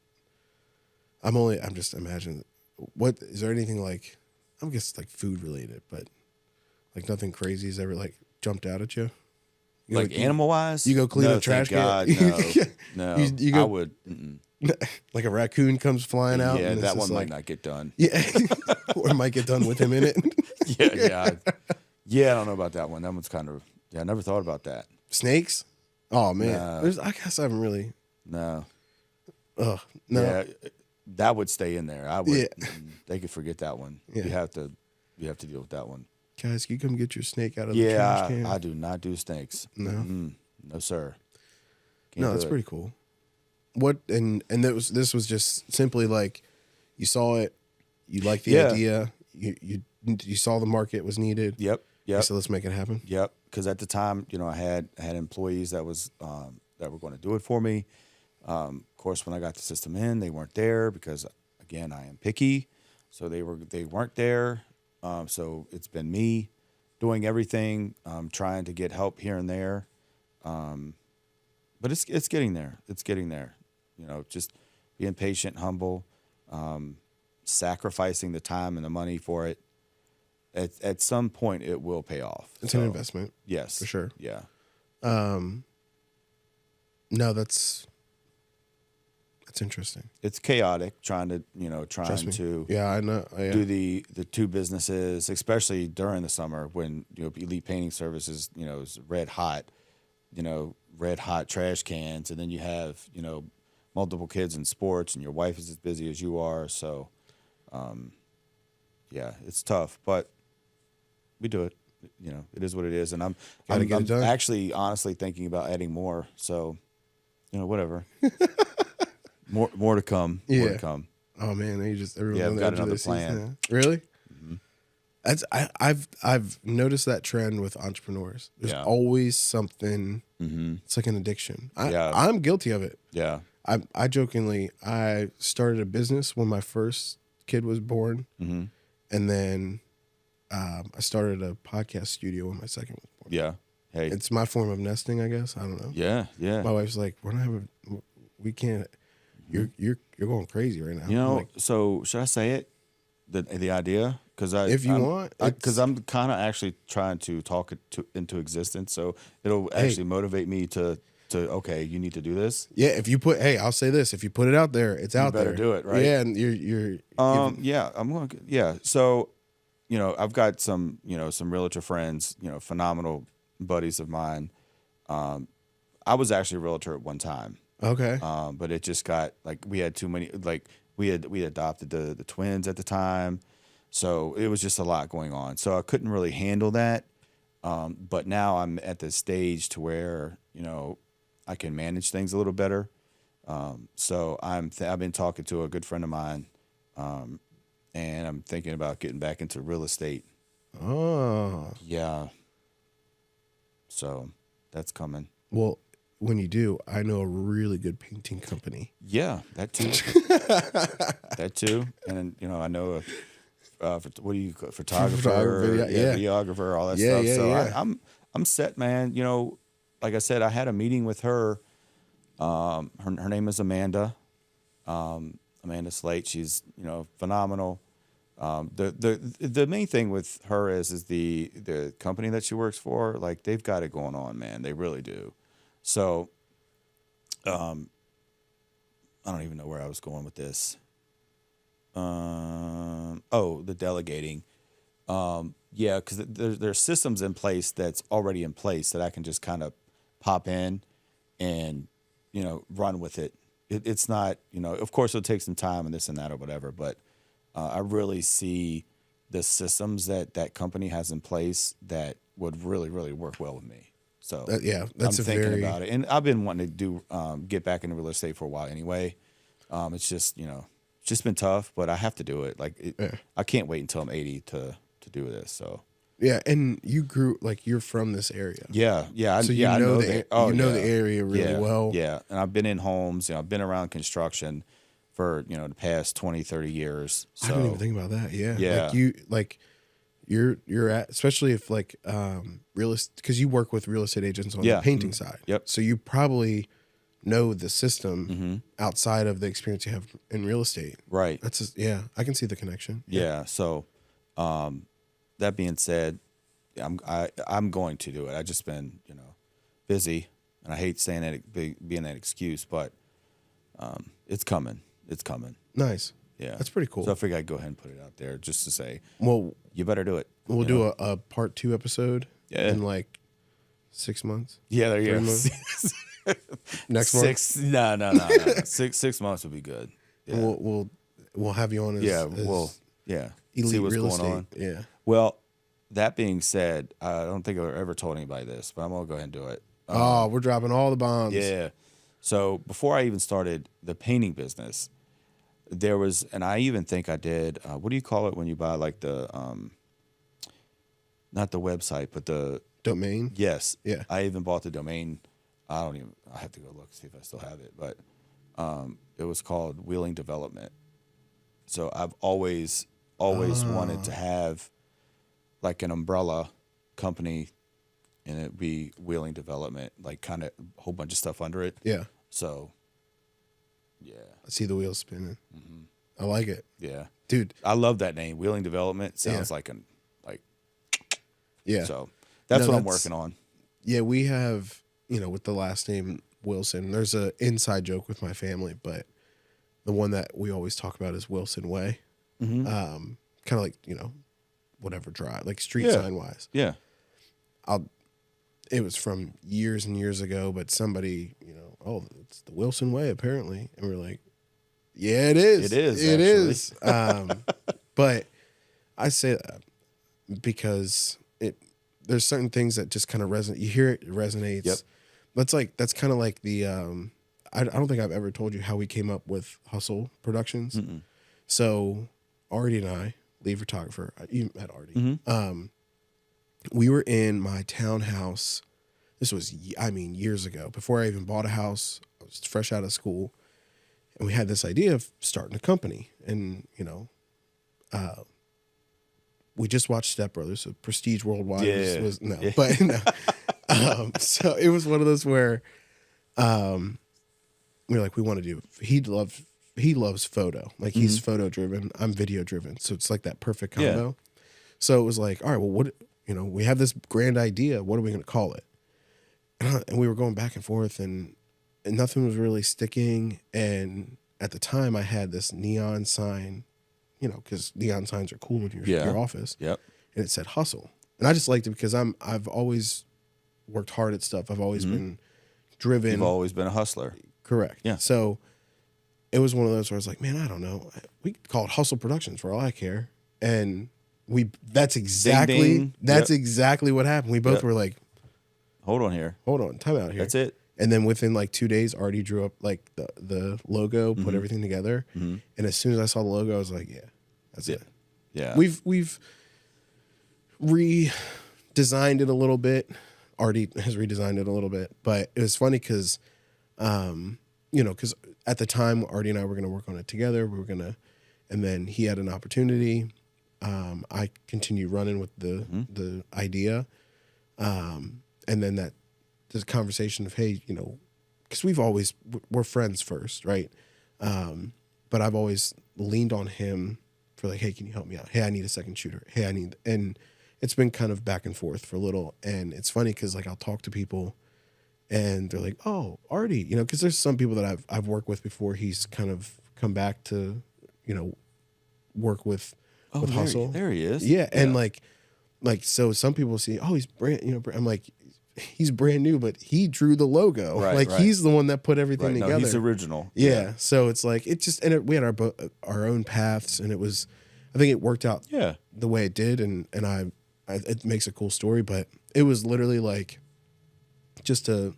I'm just imagining. What is there anything like? I'm guess like food related, but like nothing crazy has ever like jumped out at you. Like animal wise, you go clean a trash can. No, you go, I would. Like a raccoon comes flying out. Yeah, that one might not get done. Yeah, or it might get done with him in it. Yeah. I don't know about that one. That one's kind of. Yeah, I never thought about that. Snakes? Oh man, I guess I haven't really. No. Oh no. Yeah, that would stay in there. I would. Yeah. They could forget that one. Yeah. You have to deal with that one. Guys, can you come get your snake out of the trash can? I do not do snakes. No. No, sir. No, that's pretty cool. What and this was just simply like you saw it, you liked the idea, you saw the market was needed. Yep. So let's make it happen. Yep. Because at the time, I had employees that were going to do it for me. Of course, when I got the system in, they weren't there because again, I am picky, so they weren't there. So it's been me doing everything, trying to get help here and there. But it's getting there. It's getting there. Just being patient, humble, sacrificing the time and the money for it. At some point, it will pay off. It's an investment. Yes. For sure. Yeah. No, that's interesting. It's chaotic trying to I know. do the two businesses, especially during the summer when Elite Painting Services is red hot trash cans, and then you have multiple kids in sports, and your wife is as busy as you are. So, it's tough, but we do it. It is what it is, and I'm actually honestly thinking about adding more. So, whatever. More to come. Yeah. More to come. Oh man, everyone's I've got another plan. Really? Mm-hmm. I've noticed that trend with entrepreneurs. There's always something. Mm-hmm. It's like an addiction. I'm guilty of it. Yeah. I jokingly started a business when my first kid was born, and then I started a podcast studio when my second was born. Yeah. Hey, it's my form of nesting, I guess. I don't know. Yeah. My wife's like, we can't. You're going crazy right now. So should I say it? The idea, because if you want, because I'm kind of actually trying to talk it into existence, so it'll actually motivate me to okay, you need to do this. Yeah, if you put, I'll say this: if you put it out there, it's out there. You better do it, right? Yeah, and you're. I'm going. Yeah, so I've got some some realtor friends, phenomenal buddies of mine. I was actually a realtor at one time. Okay. But it just got we had too many. We adopted the twins at the time, so it was just a lot going on. So I couldn't really handle that. But now I'm at the stage to where I can manage things a little better. So I've been talking to a good friend of mine, and I'm thinking about getting back into real estate. Oh. Yeah. So that's coming. Well, when you do, I know a really good painting company. Yeah, that too. That too. And you know, I know what do you photographer, yeah. videographer, all that Yeah, stuff. yeah, So yeah. I'm set, man. You know, like I said, I had a meeting with her. Her name is Amanda. Amanda Slate. She's, you know, phenomenal. The main thing with her is the company that she works for, like they've got it going on, man. They really do. So, I don't even know where I was going with this. Oh, the delegating. Yeah, because there's systems in place that's already in place that I can just kind of pop in and, you know, run with it. It's not, you know, of course it'll take some time and this and that or whatever, but I really see the systems that company has in place that would really, really work well with me. So Yeah, that's I'm thinking about it. And I've been wanting to get back into real estate for a while anyway. It's just, you know, it's just been tough, but I have to do it. Like, I can't wait until I'm 80 to do this. So, yeah, and you grew like you're from this area. yeah. So I know the area really well. Yeah. And I've been in homes, you know, I've been around construction for, you know, the past 20, 30 years. So, I didn't even think about that. Yeah. Yeah. You're at, especially if like real estate, because you work with real estate agents on the painting side. Yep. So you probably know the system outside of the experience you have in real estate. Right. That's just, yeah, I can see the connection. Yeah. So, that being said, I'm going to do it. I've just been, you know, busy, and I hate saying that being that excuse, but it's coming. It's coming. Nice. Yeah, that's pretty cool. So I figured I'd go ahead and put it out there just to say, well, you better do it. We'll do a part 2 episode in like 6 months. Yeah, there you go. Next month. No. 6 months would be good. Yeah. We'll have you on as elite see what's real going estate. on. Yeah. Well, that being said, I don't think I've ever told anybody this, but I'm gonna go ahead and do it. We're dropping all the bombs. Yeah. So before I even started the painting business, there was, and I even think I did. What do you call it when you buy like the, not the website, but the domain? Yes. Yeah. I even bought the domain. I have to go look see if I still have it, but it was called Wheeling Development. So I've always wanted to have like an umbrella company, and it'd be Wheeling Development, like kind of a whole bunch of stuff under it. Yeah. So, yeah. I see the wheels spinning. Mm-hmm. I like it. Yeah. Dude. I love that name. Wheeling Development sounds like yeah. So that's what I'm working on. Yeah, we have, you know, with the last name Wilson, there's an inside joke with my family, but the one that we always talk about is Wilson Way. Mm-hmm. Kind of like, you know, whatever drive, like street sign wise. Yeah. It was from years and years ago, but somebody, you know, it's the Wilson Way apparently. And we're like, yeah, it is. It is. But I say that because there's certain things that just kind of resonate. You hear it resonates. Yep. That's kind of like the, I don't think I've ever told you how we came up with Hustle Productions. Mm-mm. So Artie and I, lead photographer, you met Artie. Mm-hmm. We were in my townhouse. This was, years ago. Before I even bought a house, I was fresh out of school. And we had this idea of starting a company. And, you know, we just watched Step Brothers, so Prestige Worldwide was no. But no. So it was one of those where we were like, we want to do, he loves photo. Like he's photo driven. I'm video driven. So it's like that perfect combo. Yeah. So it was like, all right, well, we have this grand idea. What are we going to call it? And we were going back and forth and nothing was really sticking. And at the time I had this neon sign, you know, because neon signs are cool in your office. Yep. And it said Hustle. And I just liked it because I've always worked hard at stuff. I've always been driven. You've always been a hustler. Correct. Yeah. So it was one of those where I was like, man, I don't know. We could call it Hustle Productions for all I care. And that's exactly what happened. We both were like, hold on, time out here. That's it. And then within like 2 das, Artie drew up like the logo, put everything together. Mm-hmm. And as soon as I saw the logo, I was like, yeah, that's it. Yeah. We've redesigned it a little bit. Artie has redesigned it a little bit, but it was funny because, because at the time Artie and I were going to work on it together. And then he had an opportunity. I continued running with the idea. And then this conversation of, hey, because we're friends first, right? But I've always leaned on him for like, hey, can you help me out? Hey, I need a second shooter. Hey, and it's been kind of back and forth for a little. And it's funny because like I'll talk to people and they're like, oh, Artie, because there's some people that I've worked with before. He's kind of come back to, work with Hustle. There he is. Yeah. And like, so some people see, oh, he's I'm like, he's brand new, but he drew the logo. Right. He's the one that put everything together. No, he's original. Yeah. So it's like, we had our own paths, and I think it worked out the way it did. And it makes a cool story, but it was literally like just a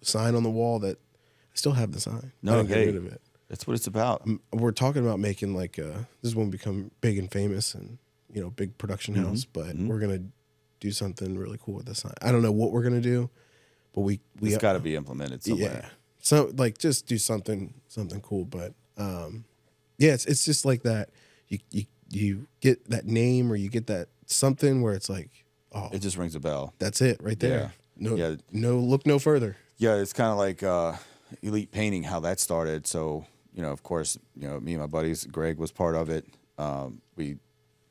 sign on the wall that I still have the sign. No, I didn't get rid of it. That's what it's about. We're talking about making like this is when we become big and famous and big production house, but we're gonna do something really cool with the sign. I don't know what we're gonna do, but it's got to be implemented somewhere. Yeah, so like just do something cool. But it's just like that. You get that name or you get that something where it's like, oh, it just rings a bell. That's it right there. No, look no further. Yeah, it's kind of like Elite Painting, how that started. So of course, me and my buddies, Greg was part of it.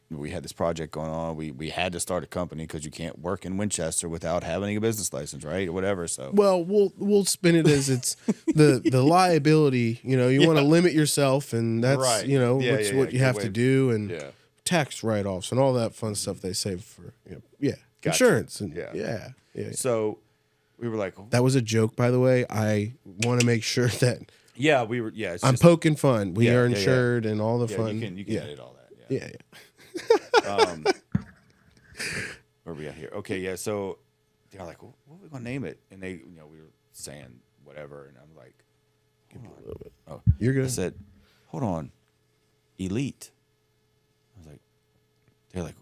We had this project going on. We had to start a company because you can't work in Winchester without having a business license, right, or whatever. So well, we'll spin it as it's the liability. You want to limit yourself, and that's right. What you have to do, and tax write-offs and all that fun stuff they save for gotcha. Insurance and yeah. So we were like, that was a joke, by the way. I want to make sure that we were I'm poking fun. We are insured and all the fun. You can edit all that. Yeah. Where are we at here? Okay, yeah. So they're like, well, what are we gonna name it? And they, we were saying whatever, and I'm like, give me a little bit. Oh, you're good. I said, hold on, Elite. I was like, they're like,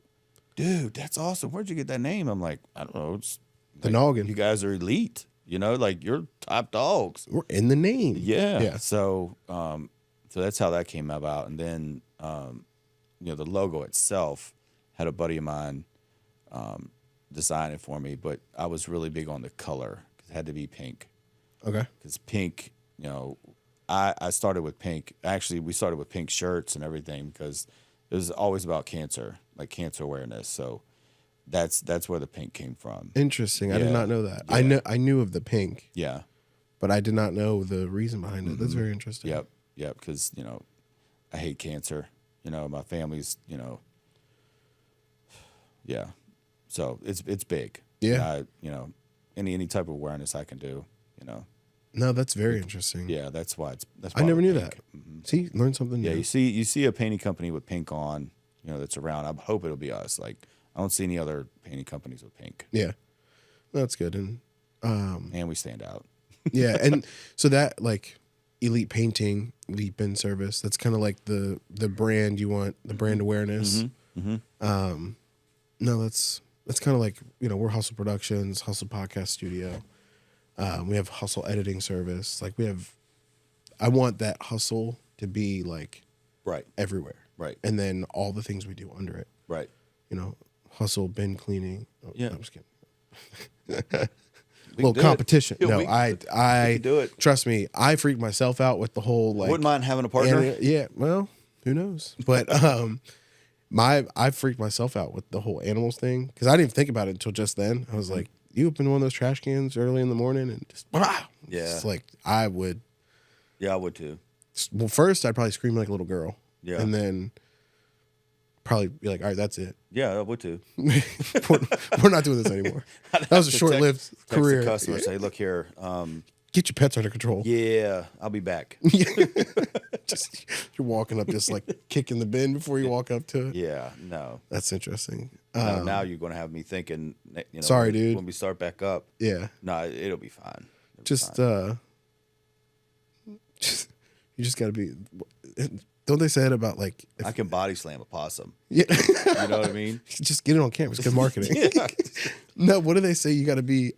dude, that's awesome. Where'd you get that name? I'm like, I don't know. It's the noggin. You guys are elite. Like you're top dogs. We're in the name. Yeah. So, so that's how that came about, and then. The logo itself had a buddy of mine design it for me, but I was really big on the color. It had to be pink. Okay. Because pink, I started with pink. Actually, we started with pink shirts and everything because it was always about cancer, like cancer awareness. So that's where the pink came from. Interesting. I did not know that. Yeah. I knew of the pink. Yeah. But I did not know the reason behind it. That's very interesting. Yep. Because, I hate cancer. My family's, yeah. So it's big. Yeah. Any type of awareness I can do, No, that's very interesting. Yeah, that's why I never knew pink. That. See, learn something new. Yeah, you see a painting company with pink on, that's around. I hope it'll be us. Like I don't see any other painting companies with pink. Yeah. That's good. And we stand out. Yeah, and so that like Elite Painting, Elite Bin Service, that's kind of like the brand you want, the brand awareness. No, that's kind of like, we're Hustle Productions, Hustle Podcast Studio. We have Hustle Editing Service. Like I want that hustle to be like right everywhere. Right. And then all the things we do under it. Right. Hustle bin cleaning. Oh, yeah. I'm just kidding. Little competition. No, I do it. Trust me, I freak myself out with the whole like. Wouldn't mind having a partner. Yeah, well, who knows? But I freaked myself out with the whole animals thing because I didn't think about it until just then. I was like, you open one of those trash cans early in the morning and just It's like I would. Yeah, I would too. Well, first I'd probably scream like a little girl. Yeah, and then probably be like, all right, that's it. Yeah, I would too. we're not doing this anymore. That was a short-lived career. The customer say, look here, get your pets under control. Yeah, I'll be back. Just you're walking up, just like kicking the bin before you walk up to it. Yeah, no, that's interesing. Now you're going to have me thinking. Sorry, dude. When we start back up. Yeah. No, it'll be fine. You just got to be. don't they say it about like I can body slam a possum. Yeah, You know what I mean? just get it on camera. It's good marketing. Yeah. No, what do they say? You got to be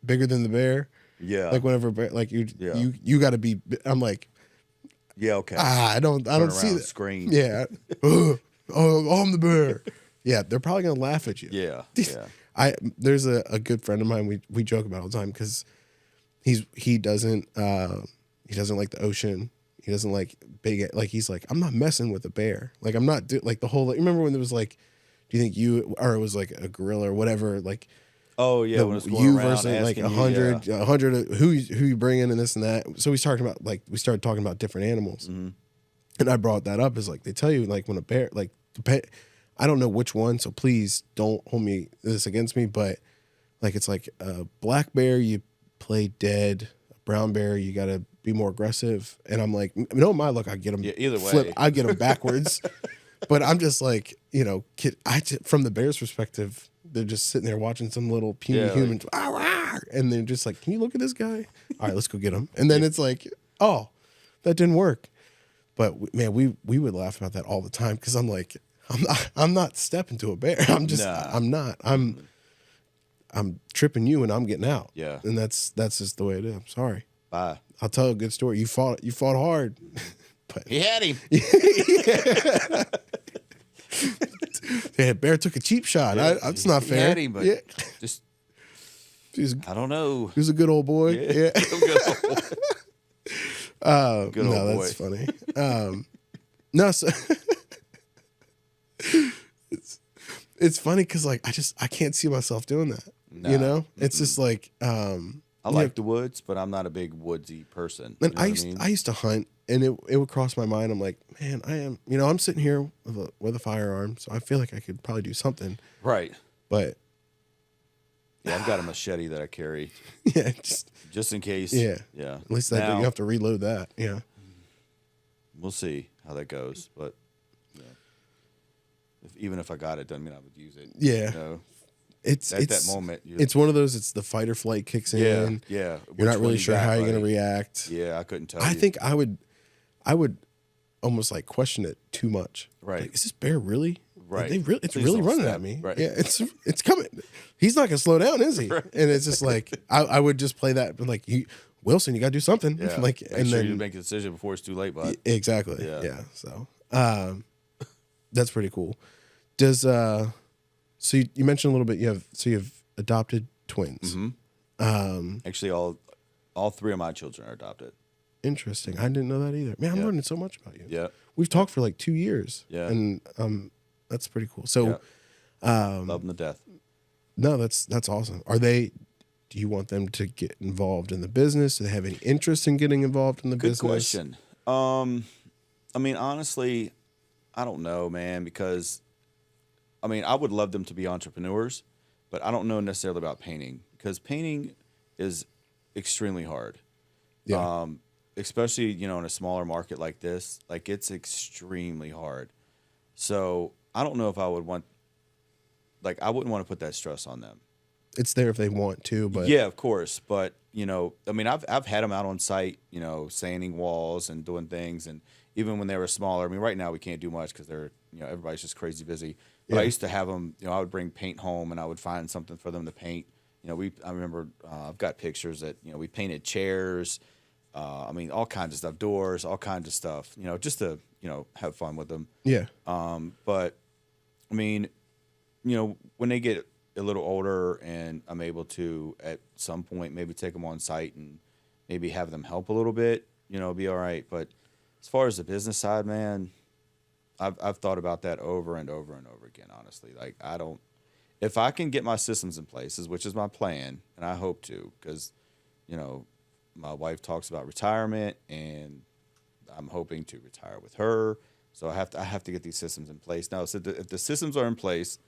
bigger than the bear. Yeah. Like whenever like you Yeah. you got to be. I'm like Yeah. Okay. I don't see that. Scream. Yeah. I'm the bear. Yeah, they're probably gonna laugh at you. Yeah. Yeah. There's a good friend of mine. We joke about all the time because he doesn't like the ocean. He doesn't like big, like he's like, I'm not messing with a bear. Like I'm not like the whole, like, remember when there was like, do you think or it was like a gorilla or whatever, like, Oh yeah, when it's going you around versus like asking 100, you, 100, who you bring in and this and that. So we started talking about different animals. Mm-hmm. And I brought that up is like, they tell you like when a bear, like I don't know which one, so please don't hold this against me, but like, it's like a black bear, you play dead. A brown bear, you got to be more aggressive. And I'm like, no, my luck, I get them either way. I get them backwards. But I'm just like, from the bear's perspective, they're just sitting there watching some little puny human, and they're just like, can you look at this guy? All right, let's go get him. And then it's like, oh, that didn't work. But man, we would laugh about that all the time because I'm like, I'm not stepping to a bear. I'm not. I'm tripping you and I'm getting out. Yeah. And that's just the way it is. I'm sorry. Bye. I'll tell a good story. You fought hard. But He had him. yeah, bear took a cheap shot. That's not fair. He had him, but just I don't know. He was a good old boy. Yeah. Good old boy. Good old boy. That's funny. No, so it's funny because like I can't see myself doing that. Nah. You know, it's just like I like the woods, but I'm not a big woodsy person. And I used to hunt, and it would cross my mind. I'm like, man, I am. I'm sitting here with a firearm, so I feel like I could probably do something. Right. But yeah, I've got a machete that I carry. Yeah, just in case. Yeah. Yeah. At least that you have to reload that. Yeah. We'll see how that goes, but even if I got it, doesn't mean I would use it. Yeah. It's at that moment. It's one of those. It's the fight or flight kicks in. Yeah. You're not really sure how you're going to react. Yeah, I couldn't tell you. I think I would almost like question it too much. Right. Like, is this bear really? Right. It's really running at me. Right. Yeah. It's coming. He's not going to slow down, is he? Right. And it's just like I would just play that. But like Wilson, you got to do something. Yeah. Like Make sure you make a decision before it's too late. Bud. Exactly. Yeah. So that's pretty cool. So you mentioned a little bit. You have adopted twins. Mm-hmm. Actually, all three of my children are adopted. Interesting. I didn't know that either. Man, I'm learning so much about you. Yeah. We've talked for like 2 years. Yeah. And that's pretty cool. So love them to death. No, that's awesome. Do you want them to get involved in the business? Do they have any interest in getting involved in the business? Good question. I mean, honestly, I don't know, man, because I mean, I would love them to be entrepreneurs, but I don't know necessarily about painting because painting is extremely hard. Yeah. Especially, in a smaller market like this, like it's extremely hard. So I don't know if I would want, like, I wouldn't want to put that stress on them. It's there if they want to, but yeah, of course. But, I mean, I've had them out on site, sanding walls and doing things. And even when they were smaller, I mean, right now we can't do much because they're, everybody's just crazy busy. But I used to have them, I would bring paint home and I would find something for them to paint. I remember I've got pictures that, we painted chairs. I mean, all kinds of stuff, doors, all kinds of stuff, just to, have fun with them. Yeah. But I mean, when they get a little older and I'm able to, at some point, maybe take them on site and maybe have them help a little bit, be all right. But as far as the business side, man, I've thought about that over and over and over again, honestly. Like, if I can get my systems in place, which is my plan, and I hope to, because, my wife talks about retirement, and I'm hoping to retire with her. So I have to get these systems in place. Now, so if the systems are in place,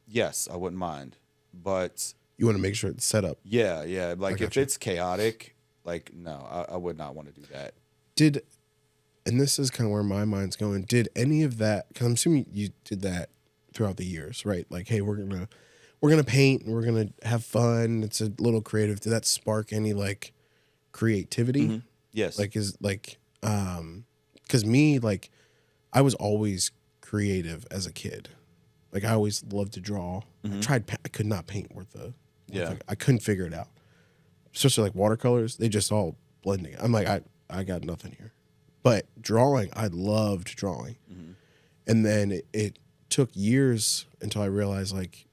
yes, I wouldn't mind. But you want to make sure it's set up. Yeah. Like, if it's chaotic, like, no, I would not want to do that. And this is kind of where my mind's going. Did any of that? Because I'm assuming you did that throughout the years, right? Like, hey, we're gonna paint and we're gonna have fun. It's a little creative. Did that spark any like creativity? Mm-hmm. Yes. Like Because me, like, I was always creative as a kid. Like, I always loved to draw. I could not paint I couldn't figure it out. Especially like watercolors, they just all blending. I'm like, I got nothing here. But drawing, I loved drawing. And then it took years until I realized, like,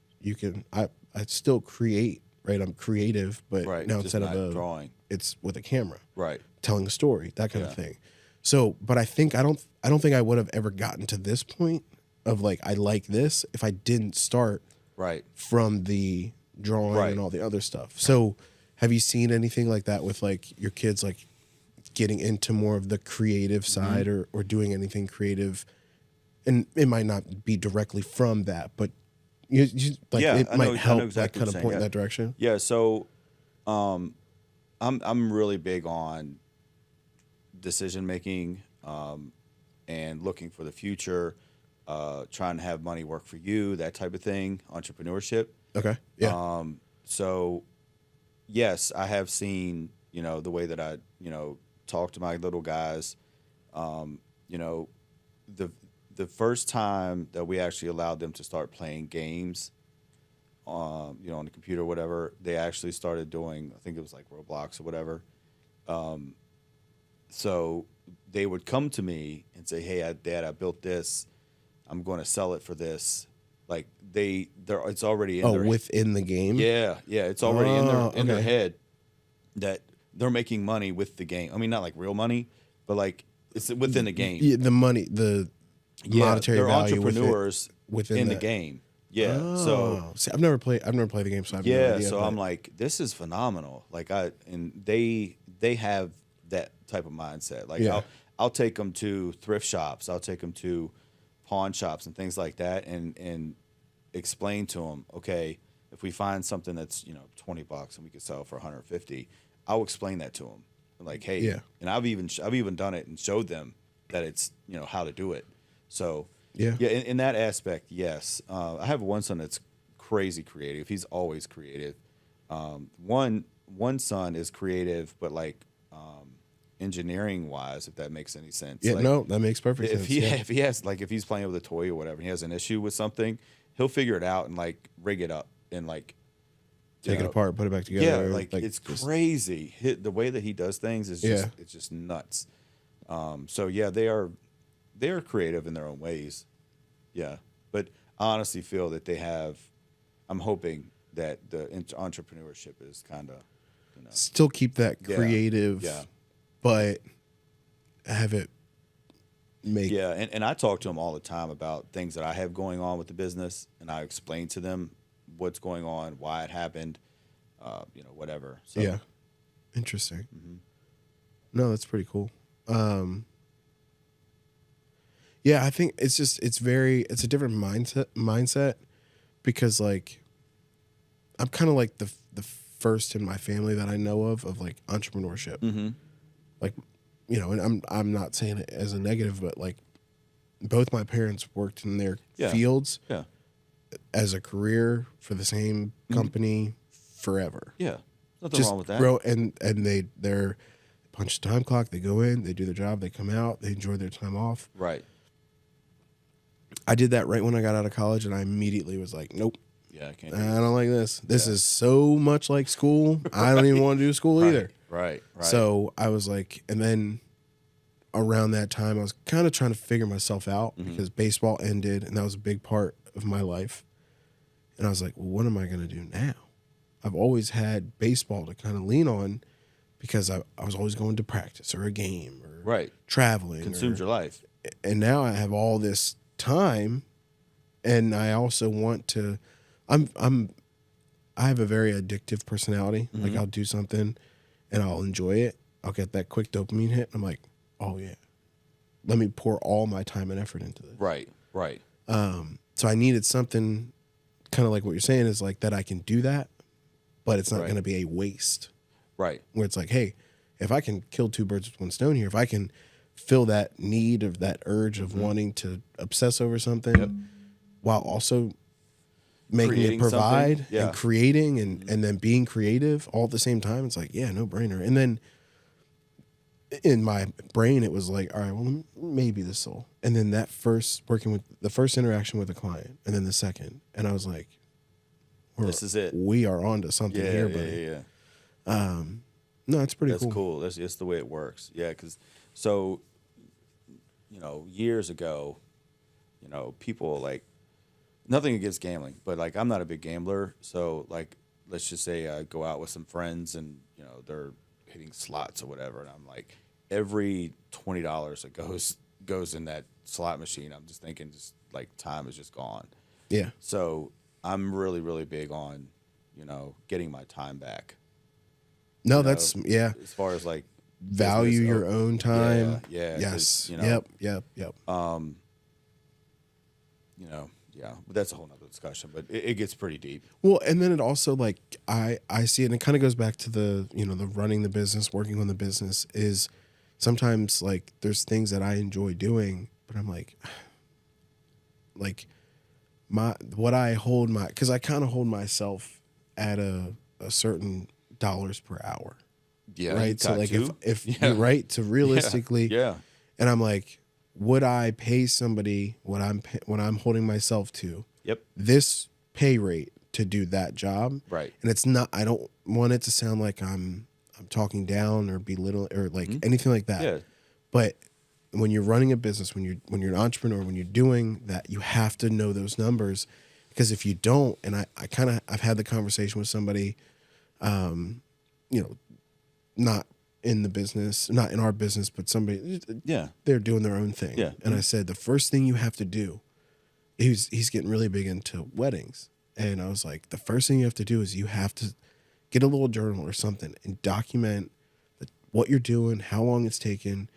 I still create, right? I'm creative, but now instead of drawing, it's with a camera, right? Telling a story, that kind of thing. So, but I don't think I would have ever gotten to this point of like, I like this if I didn't start from the drawing and all the other stuff. So have you seen anything like that with like your kids, like getting into more of the creative side or doing anything creative? And it might not be directly from that, but you like it might help exactly kind of point in that direction. Yeah. So, I'm really big on decision making, and looking for the future, trying to have money work for you, that type of thing, entrepreneurship. Okay. Yeah. So yes, I have seen, the way that I, talk to my little guys, the first time that we actually allowed them to start playing games, on the computer or whatever, they actually started doing, I think it was like Roblox or whatever. So they would come to me and say, "Hey, Dad, I built this. I'm going to sell it for this." Like it's already in within the game. Yeah, it's already in their head that they're making money with the game. I mean, not like real money, but like it's within the game. Yeah, the money, the monetary they're value entrepreneurs within the game. Yeah. Oh. So see, I've never played the game, so I have no idea. So I'm like, this is phenomenal. Like they have that type of mindset. Like I'll take them to thrift shops. I'll take them to pawn shops and things like that, and explain to them, okay, if we find something that's $20 and we could sell it for 150, I'll explain that to them. Like, hey, and I've even done it and showed them that it's how to do it. So in that aspect, yes. I have one son that's crazy creative. He's always creative. One son is creative, but like engineering wise, if that makes any sense. Yeah, like, no, that makes perfect sense. If he has, like, if he's playing with a toy or whatever, and he has an issue with something, he'll figure it out and like rig it up and like take it apart, put it back together. Yeah, like it's crazy. The way that he does things is just it's just nuts. So yeah, they are creative in their own ways. Yeah, but I honestly feel that they have. I'm hoping that the entrepreneurship is kind of still keep that creative, but have it make and I talk to them all the time about things that I have going on with the business, and I explain to them what's going on, why it happened, whatever. So. Interesting. No, that's pretty cool. I think it's a different mindset because like I'm kind of like the first in my family that I know of like entrepreneurship. Like, and I'm not saying it as a negative, but like both my parents worked in their fields as a career for the same company forever. Yeah. Nothing wrong with that. And they're punch the time clock, they go in, they do their job, they come out, they enjoy their time off. Right. I did that right when I got out of college, and I immediately was like, nope. Yeah, I don't like this. This is so much like school. I don't even want to do school either. Right. So I was like, and then around that time, I was kind of trying to figure myself out because baseball ended, and that was a big part of my life. And I was like, well, what am I going to do now? I've always had baseball to kind of lean on because I was always going to practice or a game or traveling. Consumed your life. And now I have all this time, and I also want to. I have a very addictive personality. Like I'll do something, and I'll enjoy it. I'll get that quick dopamine hit. I'm like, oh yeah, let me pour all my time and effort into this. Right. So I needed something, kind of like what you're saying is like that I can do that, but it's not going to be a waste. Right. Where it's like, hey, if I can kill two birds with one stone here, if I can fill that need of that urge of wanting to obsess over something while also making it provide and creating and then being creative all at the same time, it's like, yeah, no brainer. And then in my brain, it was like, all right, well, maybe this will. And then that first interaction with the client, and then the second, and I was like, this is it. We are on to something here, buddy. Yeah. No, it's pretty That's cool. That's the way it works. Yeah, because so, years ago, people like, nothing against gambling, but like I'm not a big gambler. So like, let's just say I go out with some friends and they're hitting slots or whatever, and I'm like, every $20 that goes in that slot machine, I'm just thinking, just like time is just gone. Yeah. So I'm really, really big on, getting my time back. No, that's as far as like value business, your own time. Yeah. Yes. Yep. But that's a whole nother discussion, but it gets pretty deep. Well, and then it also like I see it, and it kind of goes back to the the running the business, working on the business, is sometimes like there's things that I enjoy doing, but I'm like because I kind of hold myself at a certain dollars per hour. Yeah. Right. So like if you're right to realistically, yeah. And I'm like, would I pay somebody what I'm holding myself to? Yep. This pay rate to do that job. Right. And it's not. I don't want it to sound like I'm talking down or belittle or like anything like that. Yeah. But when you're running a business, when you're an entrepreneur, when you're doing that, you have to know those numbers, because if you don't, and I've had the conversation with somebody, not in the business, not in our business, but somebody, they're doing their own thing. Yeah. And I said, the first thing you have to do, he's getting really big into weddings. And I was like, the first thing you have to do is you have to get a little journal or something and document what you're doing, how long it's taken,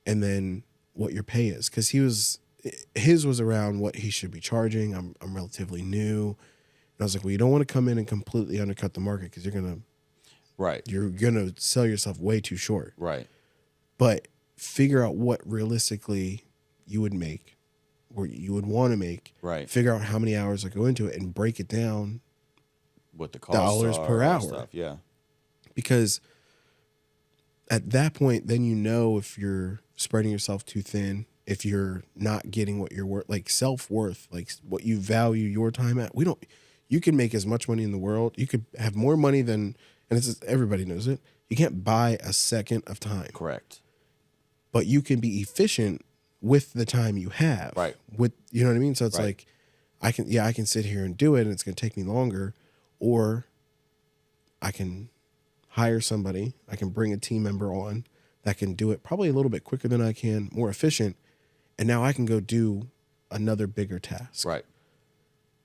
and then what your pay is. Because his was around what he should be charging. I'm relatively new. And I was like, well, you don't want to come in and completely undercut the market, because you're gonna sell yourself way too short. Right. But figure out what realistically you would make, or you would want to make. Right. Figure out how many hours that go into it and break it down. What the costs dollars are per and hour. Stuff. Yeah. Because at that point, then if you're spreading yourself too thin, if you're not getting what you're worth, like self-worth, like what you value your time at. You can make as much money in the world. You could have more money than, and everybody knows it, you can't buy a second of time. Correct. But you can be efficient with the time you have. Right. You know what I mean? So it's like, I can sit here and do it, and it's going to take me longer, or I can hire somebody, I can bring a team member on that can do it probably a little bit quicker than I can, more efficient, and now I can go do another bigger task. Right.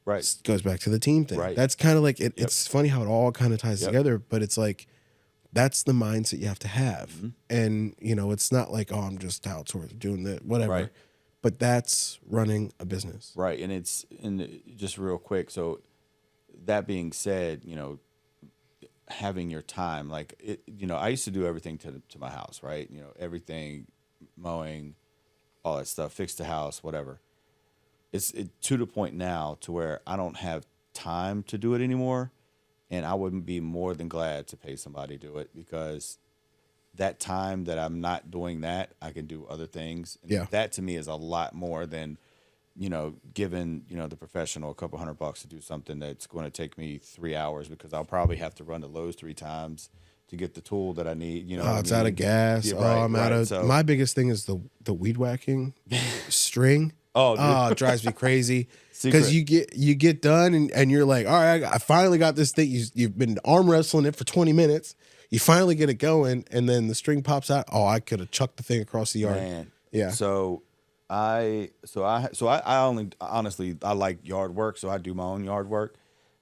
Right. It goes back to the team thing. Right. That's kind of like it. Yep. It's funny how it all kind of ties together, but it's like, that's the mindset you have to have. Mm-hmm. And, it's not like, oh, I'm just outsourced doing that, whatever. Right. But that's running a business. Right. And just real quick. So that being said, having your time, like I used to do everything to my house, right? Everything, mowing, all that stuff, fix the house, whatever. It's to the point now to where I don't have time to do it anymore, and I wouldn't be more than glad to pay somebody to do it, because that time that I'm not doing that, I can do other things. And that to me is a lot more than, giving, the professional a couple $100 to do something that's going to take me 3 hours, because I'll probably have to run to Lowe's 3 times to get the tool that I need. It's out of gas. Yeah, I'm out of. So, my biggest thing is the weed whacking string. Oh, it drives me crazy, because you get done and you're like, all right, I finally got this thing. You've been arm wrestling it for 20 minutes. You finally get it going, and then the string pops out. Oh, I could have chucked the thing across the yard. Man. Yeah. So I only, honestly, I like yard work, so I do my own yard work,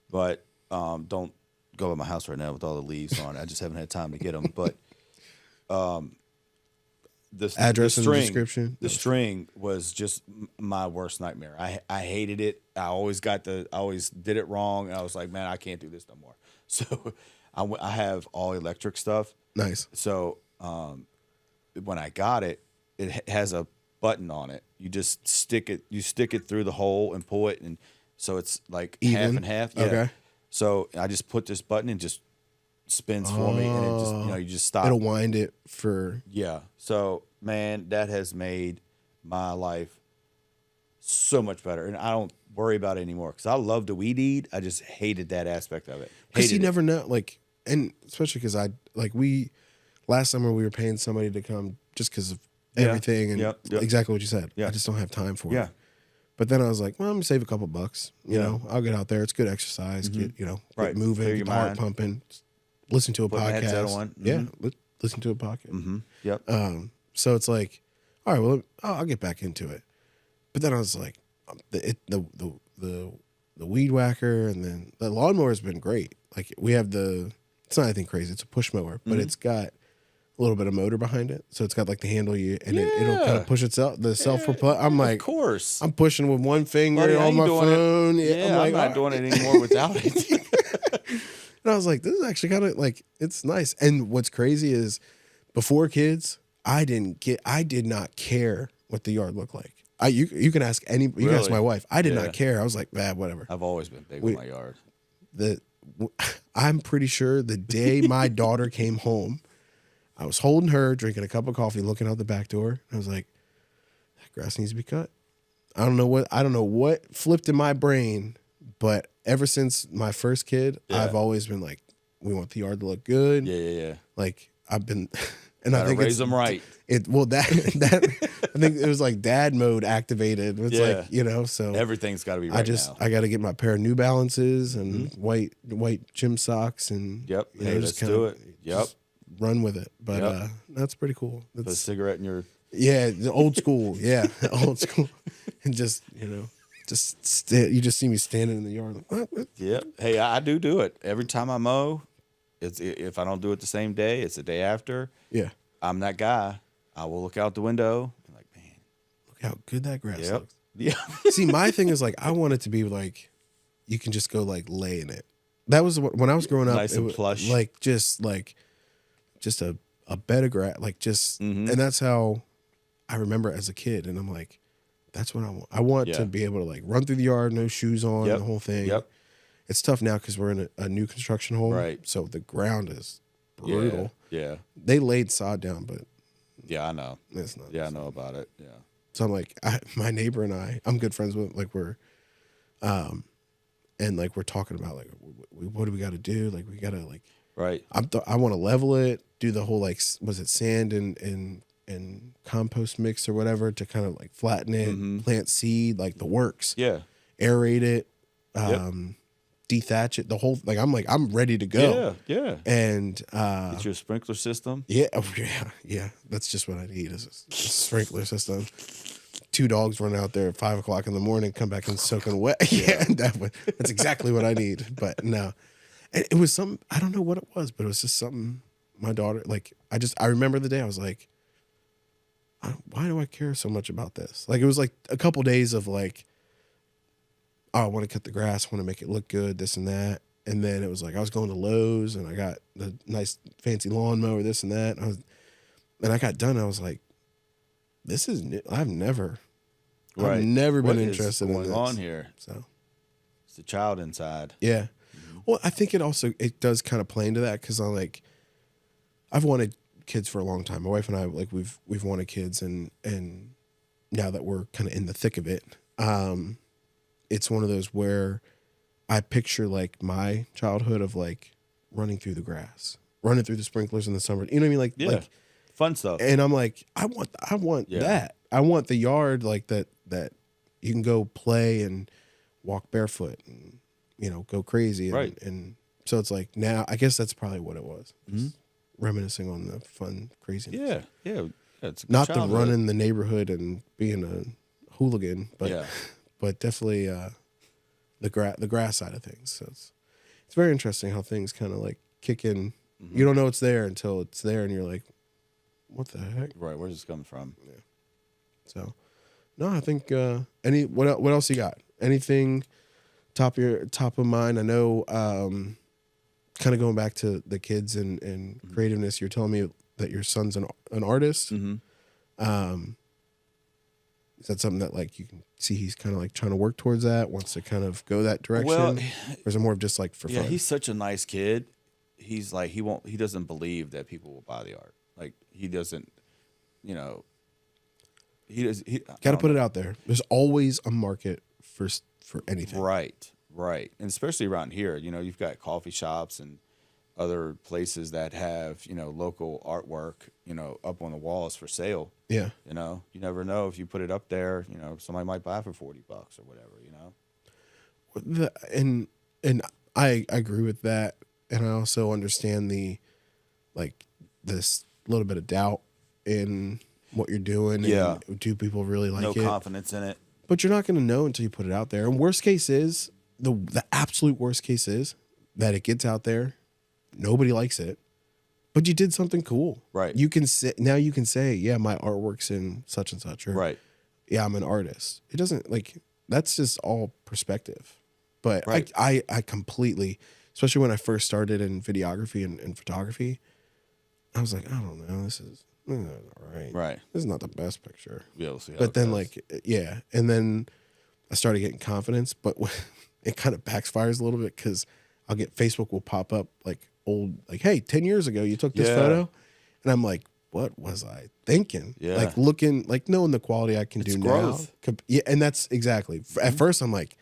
but don't go to my house right now with all the leaves on it. I just haven't had time to get them. But the address and description. The string was just my worst nightmare. I hated it. I always did it wrong, and I was like, man, I can't do this no more. So I have all electric stuff. Nice. So when I got it, it has a button on it. You just stick it through the hole and pull it, and so it's like even? Half and half. Yeah. Okay. So I just put this button and just spins for me, and it just you just stop. It'll wind it for Yeah. So man, that has made my life so much better, and I don't worry about it anymore because I love to weed eat. I just hated that aspect of it. because you Hated it. never know, like, and especially because we last summer we were paying somebody to come just because of everything and Yep. exactly what you said. Yeah. I just don't have time for Yeah. it. But then I was like, well, I'm gonna save a couple bucks. You Yeah. know, I'll get out there. It's good exercise. Get get Right. moving, Clear get your the heart mind. pumping. Listen to a Put my headset podcast. on. Yeah, listen to a podcast. Mm-hmm. Yep. So it's like, all right, well, I'll get back into it. But then I was like, the weed whacker and then the lawnmower has been great. Like we have it's not anything crazy. It's a push mower, but it's got a little bit of motor behind it. So it's got like the handle it'll kind of push itself, the self-propel. I'm like, of course. I'm pushing with one finger Buddy, I on ain't my doing it. phone. Yeah, I'm not doing it anymore without it. And I was like, this is actually kind of like, it's nice. And what's crazy is before kids, I did not care what the yard looked like. You can ask you can ask Really? my wife. I did Yeah. not care. I was like, whatever. I've always been big with my yard. I'm pretty sure the day my daughter came home, I was holding her, drinking a cup of coffee, looking out the back door. I was like, that grass needs to be cut. I don't know what flipped in my brain, but ever since my first kid, Yeah. I've always been like, we want the yard to look good. Yeah. Like I've been, and Gotta I think raise them right. That I think it was like dad mode activated. It's like so Everything's got to be right now. I got to get my pair of New Balances and white gym socks and Yep. hey, Let's do it. Yep. just run with it. But Yep. that's pretty cool. Put a That's cigarette in your. yeah, the old school. Yeah, old school, and just you just see me standing in the yard like what? Yep. Hey, I do it every time I mow. If I don't do it the same day, it's the day after. Yeah, I'm that guy. I will look out the window. I'm like, man. look how good that grass Yep. looks. Yeah. See, my thing is like I want it to be like you can just go like lay in it. That was when I was growing up. Nice and it was plush. like just a bed of grass, like just, and that's how I remember as a kid. And I'm like, that's what I want. I want Yeah. to be able to like run through the yard, no shoes on, Yep. the whole thing. Yep. It's tough now because we're in a new construction home, Right. so the ground is brutal. Yeah. They laid sod down, but Yeah, I know. it's not. Yeah, I know about it. Yeah. So I'm like, my neighbor and I'm good friends with. Like and like we're talking about like, what do we got to do? Like we got to like, Right. I want to level it, do the whole like, was it sand and compost mix or whatever to kind of like flatten it, plant seed, like the works, Yeah. aerate it, dethatch it, the whole like I'm ready to go. Yeah. And Get your sprinkler system. yeah, that's just what I need is a sprinkler system. 2 dogs run out there at 5 o'clock in the morning, come back and soaking wet. Yeah, that's exactly what I need. But no, and it was some, I don't know what it was, but it was just something my daughter, like, I remember the day I was like, why do I care so much about this? Like, it was like a couple days of like, oh, I want to cut the grass, want to make it look good, this and that. And then it was like, I was going to Lowe's and I got the nice fancy lawnmower, this and that. And I got done. And I was like, this is new. I've never been interested in What's this. going on here? So, It's the child inside. yeah. Well, I think it does kind of play into that because I've wanted kids for a long time. My wife and I, like, we've wanted kids, and now that we're kind of in the thick of it, it's one of those where I picture like my childhood of like running through the grass, running through the sprinklers in the summer. You know what I mean? Like, like fun stuff. and I'm like, I want that. I want the yard like that you can go play and walk barefoot and go crazy. And, Right. And so it's like now I guess that's probably what it was. Reminiscing on the fun craziness. Yeah. It's a good Not the childhood. running the neighborhood and being a hooligan, but Yeah. but definitely the grass side of things. So it's very interesting how things kind of like kick in. You don't know it's there until it's there, and you're like, what the heck? Right. Where's this coming from? So, no, I think what else you got? Anything top of mind? I know, kind of going back to the kids and creativeness. You're telling me that your son's an artist. Is that something that like you can see he's kind of like trying to work towards that? Wants to kind of go that direction, Well, or is it more of just like for Yeah, fun? he's such a nice kid. he's like he doesn't believe that people will buy the art. Like he doesn't, you know, Got to put it out there. There's always a market for anything. Right. And especially around here, you know, you've got coffee shops and other places that have, you know, local artwork, you know, up on the walls for sale. Yeah. You know, you never know if you put it up there, you know, somebody might buy it for $40 or whatever, you know. And I agree with that, and I also understand this little bit of doubt in what you're doing. Yeah. And do people really like it? No confidence in it. But you're not going to know until you put it out there. And worst case is the absolute worst case is that it gets out there, nobody likes it, but you did something cool. Right. You can say, yeah, my artwork's in such and such, or Right. yeah, I'm an artist. It doesn't that's just all perspective. But Right. I completely, especially when I first started in videography and photography, I was like, I don't know, this is all right. Right. This is not the best picture. Yeah, we'll see how But it then goes. yeah. And then I started getting confidence, but it kind of backfires a little bit because I'll get Facebook will pop up old, hey, 10 years ago you took this Yeah. photo. And I'm like, what was I thinking? Yeah. Looking, knowing the quality I can It's do growth. now. Yeah. And that's exactly. At first I'm like,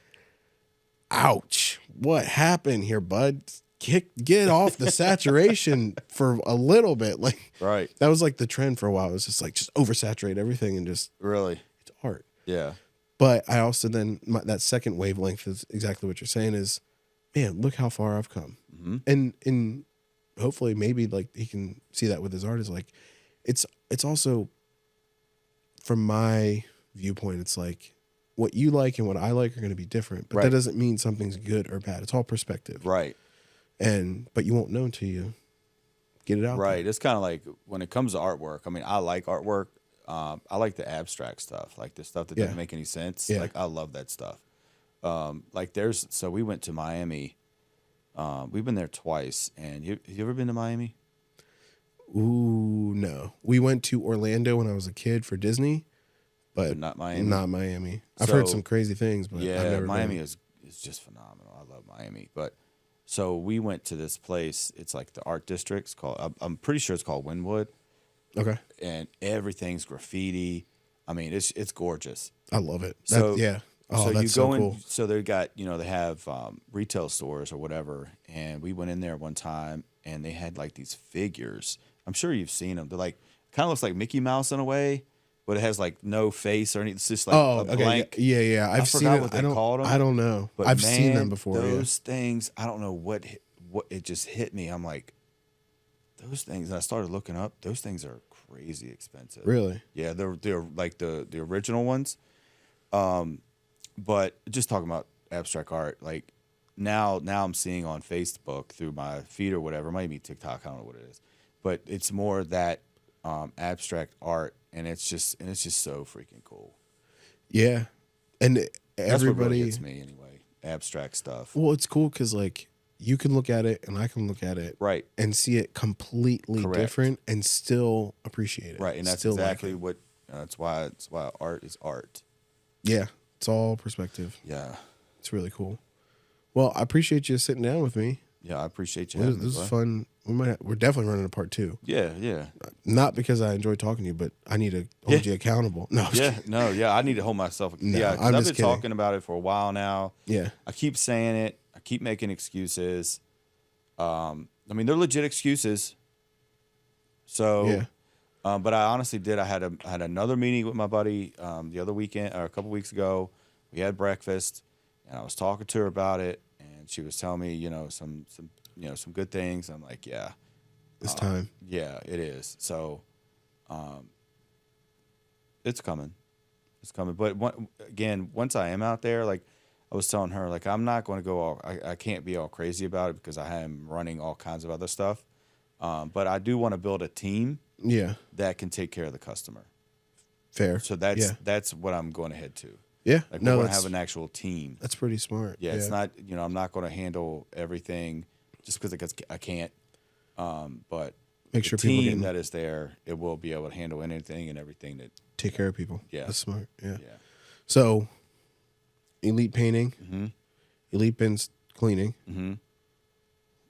ouch, what happened here, bud? Get off the saturation for a little bit. Right. That was the trend for a while. It was just oversaturate everything and just, Really. it's art. Yeah. But I also then, that second wavelength is exactly what you're saying is, man, look how far I've come. Mm-hmm. And hopefully maybe he can see that with his art is it's also, from my viewpoint, it's what you like and what I like are going to be different, but Right. that doesn't mean something's good or bad. It's all perspective. Right. But you won't know until you get it out there. Right. It's kind of like when it comes to artwork. I mean, I like artwork. I like the abstract stuff, like the stuff that Yeah. doesn't make any sense. Yeah. I love that stuff. So we went to Miami. We've been there twice. And have you ever been to Miami? Ooh, no. We went to Orlando when I was a kid for Disney, but Not Miami? Not Miami. I've heard So- some crazy things, but I've Yeah, never Miami been. is just phenomenal. I love Miami. But so we went to this place. It's like the art district. It's called, I'm pretty sure it's called Wynwood. Okay. And everything's graffiti. I mean, it's gorgeous. I love it. So yeah. Oh, so that's you so go in. cool. So they got they have retail stores or whatever, and we went in there one time, and they had these figures. I'm sure you've seen them. They're kind of looks like Mickey Mouse in a way, but it has no face or anything. It's just a blank. Yeah. I've seen forgot it. what they called 'em, I don't know. But I've seen man, them before. Those things, I don't know what it just hit me. I'm like, those things. And I started looking up. Those things are crazy expensive. Really? Yeah, they're like the original ones. But just talking about abstract art, now I'm seeing on Facebook through my feed or whatever, it might be TikTok, I don't know what it is, but it's more that abstract art, and it's just so freaking cool. Yeah. And That's what everybody really gets me anyway. Abstract stuff. Well, it's cool because you can look at it and I can look at it Right. and see it completely Correct. different and still appreciate it. Right, and that's Still like exactly it. what. That's why art is art. Yeah. It's all perspective. Yeah, It's really cool. Well, I appreciate you sitting down with me. yeah. I appreciate you. This, having me, this is bud. fun. We're definitely running a part 2. Yeah. Not because I enjoy talking to you, but I need to hold you accountable. No, I'm just Yeah, kidding. no, yeah. I need to hold myself. No, Yeah, 'cause I'm I've just been kidding. talking about it for a while now. Yeah. I keep saying it. I keep making excuses. I mean, they're legit excuses. So, Yeah. but I honestly did. I had another meeting with my buddy the other weekend or a couple weeks ago. We had breakfast, and I was talking to her about it, and she was telling me, some good things. I'm like, yeah, It's time. yeah, it is. So, it's coming. It's coming. But once I am out there, I was telling her, I'm not going to go I can't be all crazy about it because I am running all kinds of other stuff. But I do want to build a team Yeah. that can take care of the customer. Fair. So yeah. that's what I'm going to head to. Yeah. We're No, going to that's, have an actual team. that's pretty smart. Yeah, it's not, I'm not going to handle everything just because I can't. But Make the sure people team get that is there, it will be able to handle anything and everything that. take care of people. Yeah. That's smart. Yeah. Yeah. So, elite painting, Mm-hmm. elite bins cleaning. Mm-hmm.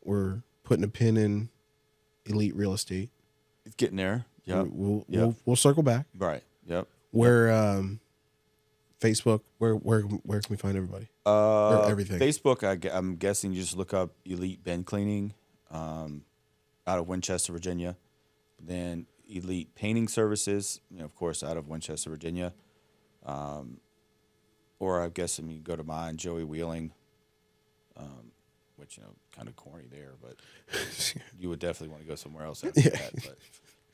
We're putting a pin in elite real estate. It's getting there. Yep. We'll circle back. Right. Yep. Where Facebook, where can we find everybody? Or everything. Facebook, I'm guessing you just look up Elite Ben Cleaning out of Winchester, Virginia. Then Elite Painting Services, of course, out of Winchester, Virginia. Or I guess you go to mine, Joey Wheeling, which, kind of corny there, but you would definitely want to go somewhere else after that.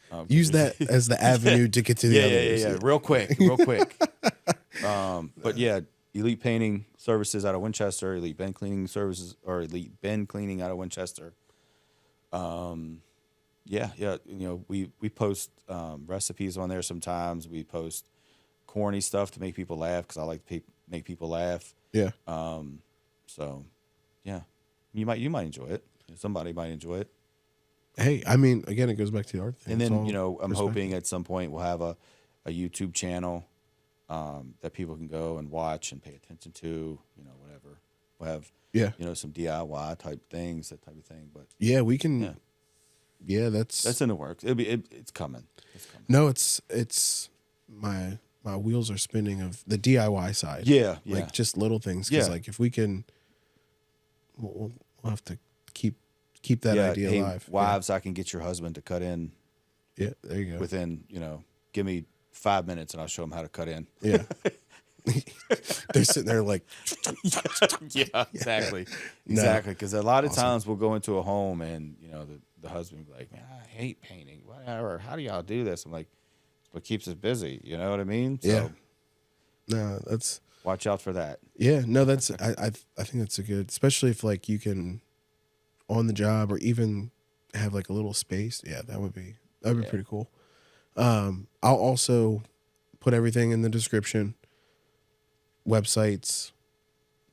But, use that as the avenue to get to the other. Yeah. Real quick. But yeah, Elite Painting Services out of Winchester, Elite Ben Cleaning Services, or Elite Ben Cleaning out of Winchester. We post recipes on there sometimes. We post corny stuff to make people laugh because I like to make people laugh. Yeah. So, yeah, you might enjoy it. Somebody might enjoy it. Hey, I mean, again, it goes back to the art thing. And then I'm hoping at some point we'll have a YouTube channel that people can go and watch and pay attention to. Whatever. We'll have some DIY type things, that type of thing. But yeah, we can. Yeah, that's in the works. It's coming. No, it's my wheels are spinning of the DIY side. Yeah. Like just little things. Because like if we can, we'll have to keep that idea alive. Wives, I can get your husband to cut in. Yeah, there you go. Within, give me 5 minutes and I'll show him how to cut in. Yeah. They're sitting there like. Yeah, exactly. Exactly. Because a lot of times we'll go into a home and, the husband will be like, man, I hate painting. Whatever. How do y'all do this? I'm like, it's what keeps us busy. You know what I mean? So, yeah. No, that's. Watch out for that. Yeah. No, that's. I think that's a good, especially if like you can, on the job or even have like a little space. Yeah, that'd be pretty cool. I'll also put everything in the description. Websites,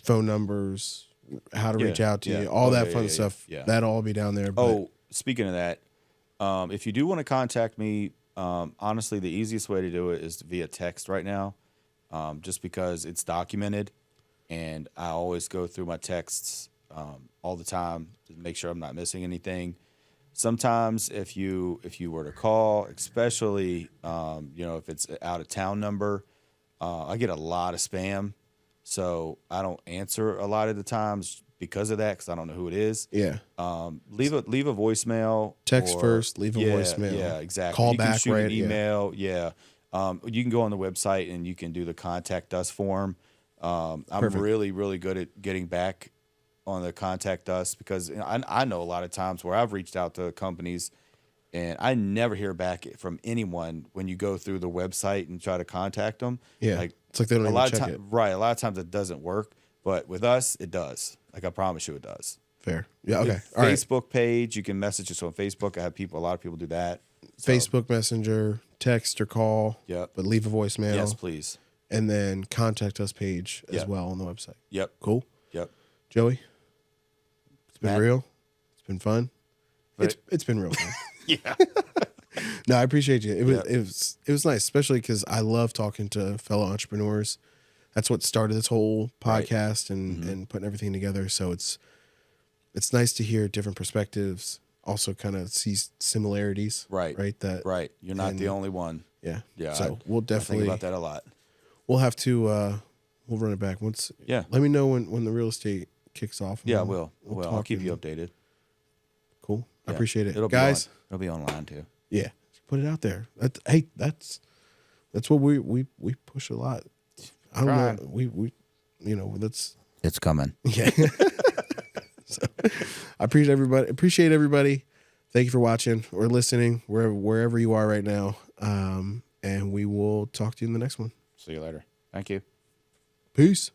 phone numbers, how to reach out to you, all that fun stuff. Yeah. That'll all be down there. But Speaking of that, if you do want to contact me, honestly, the easiest way to do it is via text right now, just because it's documented, and I always go through my texts all the time to make sure I'm not missing anything. Sometimes if you were to call, especially if it's an out of town number, I get a lot of spam, so I don't answer a lot of the times because of that, because I don't know who it is. Yeah. Leave a voicemail. Text first, leave a voicemail. Yeah, exactly. Call you back, can shoot right? An email. Yeah. You can go on the website and you can do the contact us form. I'm really, really good at getting back on the contact us, because I know a lot of times where I've reached out to companies and I never hear back from anyone when you go through the website and try to contact them. Yeah. It's like they don't even check it. Right. A lot of times it doesn't work, but with us, it does. Like I promise you it does. Fair. Yeah. Okay. Facebook page, you can message us on Facebook. I have a lot of people do that. So. Facebook Messenger, text or call. Yep. But leave a voicemail. Yes, please. And then contact us page as well on the website. Yep. Cool. Yep. Joey, it's been real. It's been fun. But it's been real fun. Yeah. No, I appreciate you. It was nice, especially because I love talking to fellow entrepreneurs. That's what started this whole podcast and putting everything together. So it's nice to hear different perspectives. Also, kind of see similarities. Right. Right. You're not the only one. Yeah. Yeah. So we'll definitely I think about that a lot. We'll have to. We'll run it back once. Yeah. Let me know when the real estate kicks off. Yeah, I will. I'll keep you updated. Cool. I appreciate it, It'll guys. It'll be online too. Yeah, put it out there. That's what we push a lot. I don't know. We that's it's coming. Yeah. So, I appreciate everybody. Thank you for watching or listening wherever you are right now. And we will talk to you in the next one. See you later. Thank you. Peace.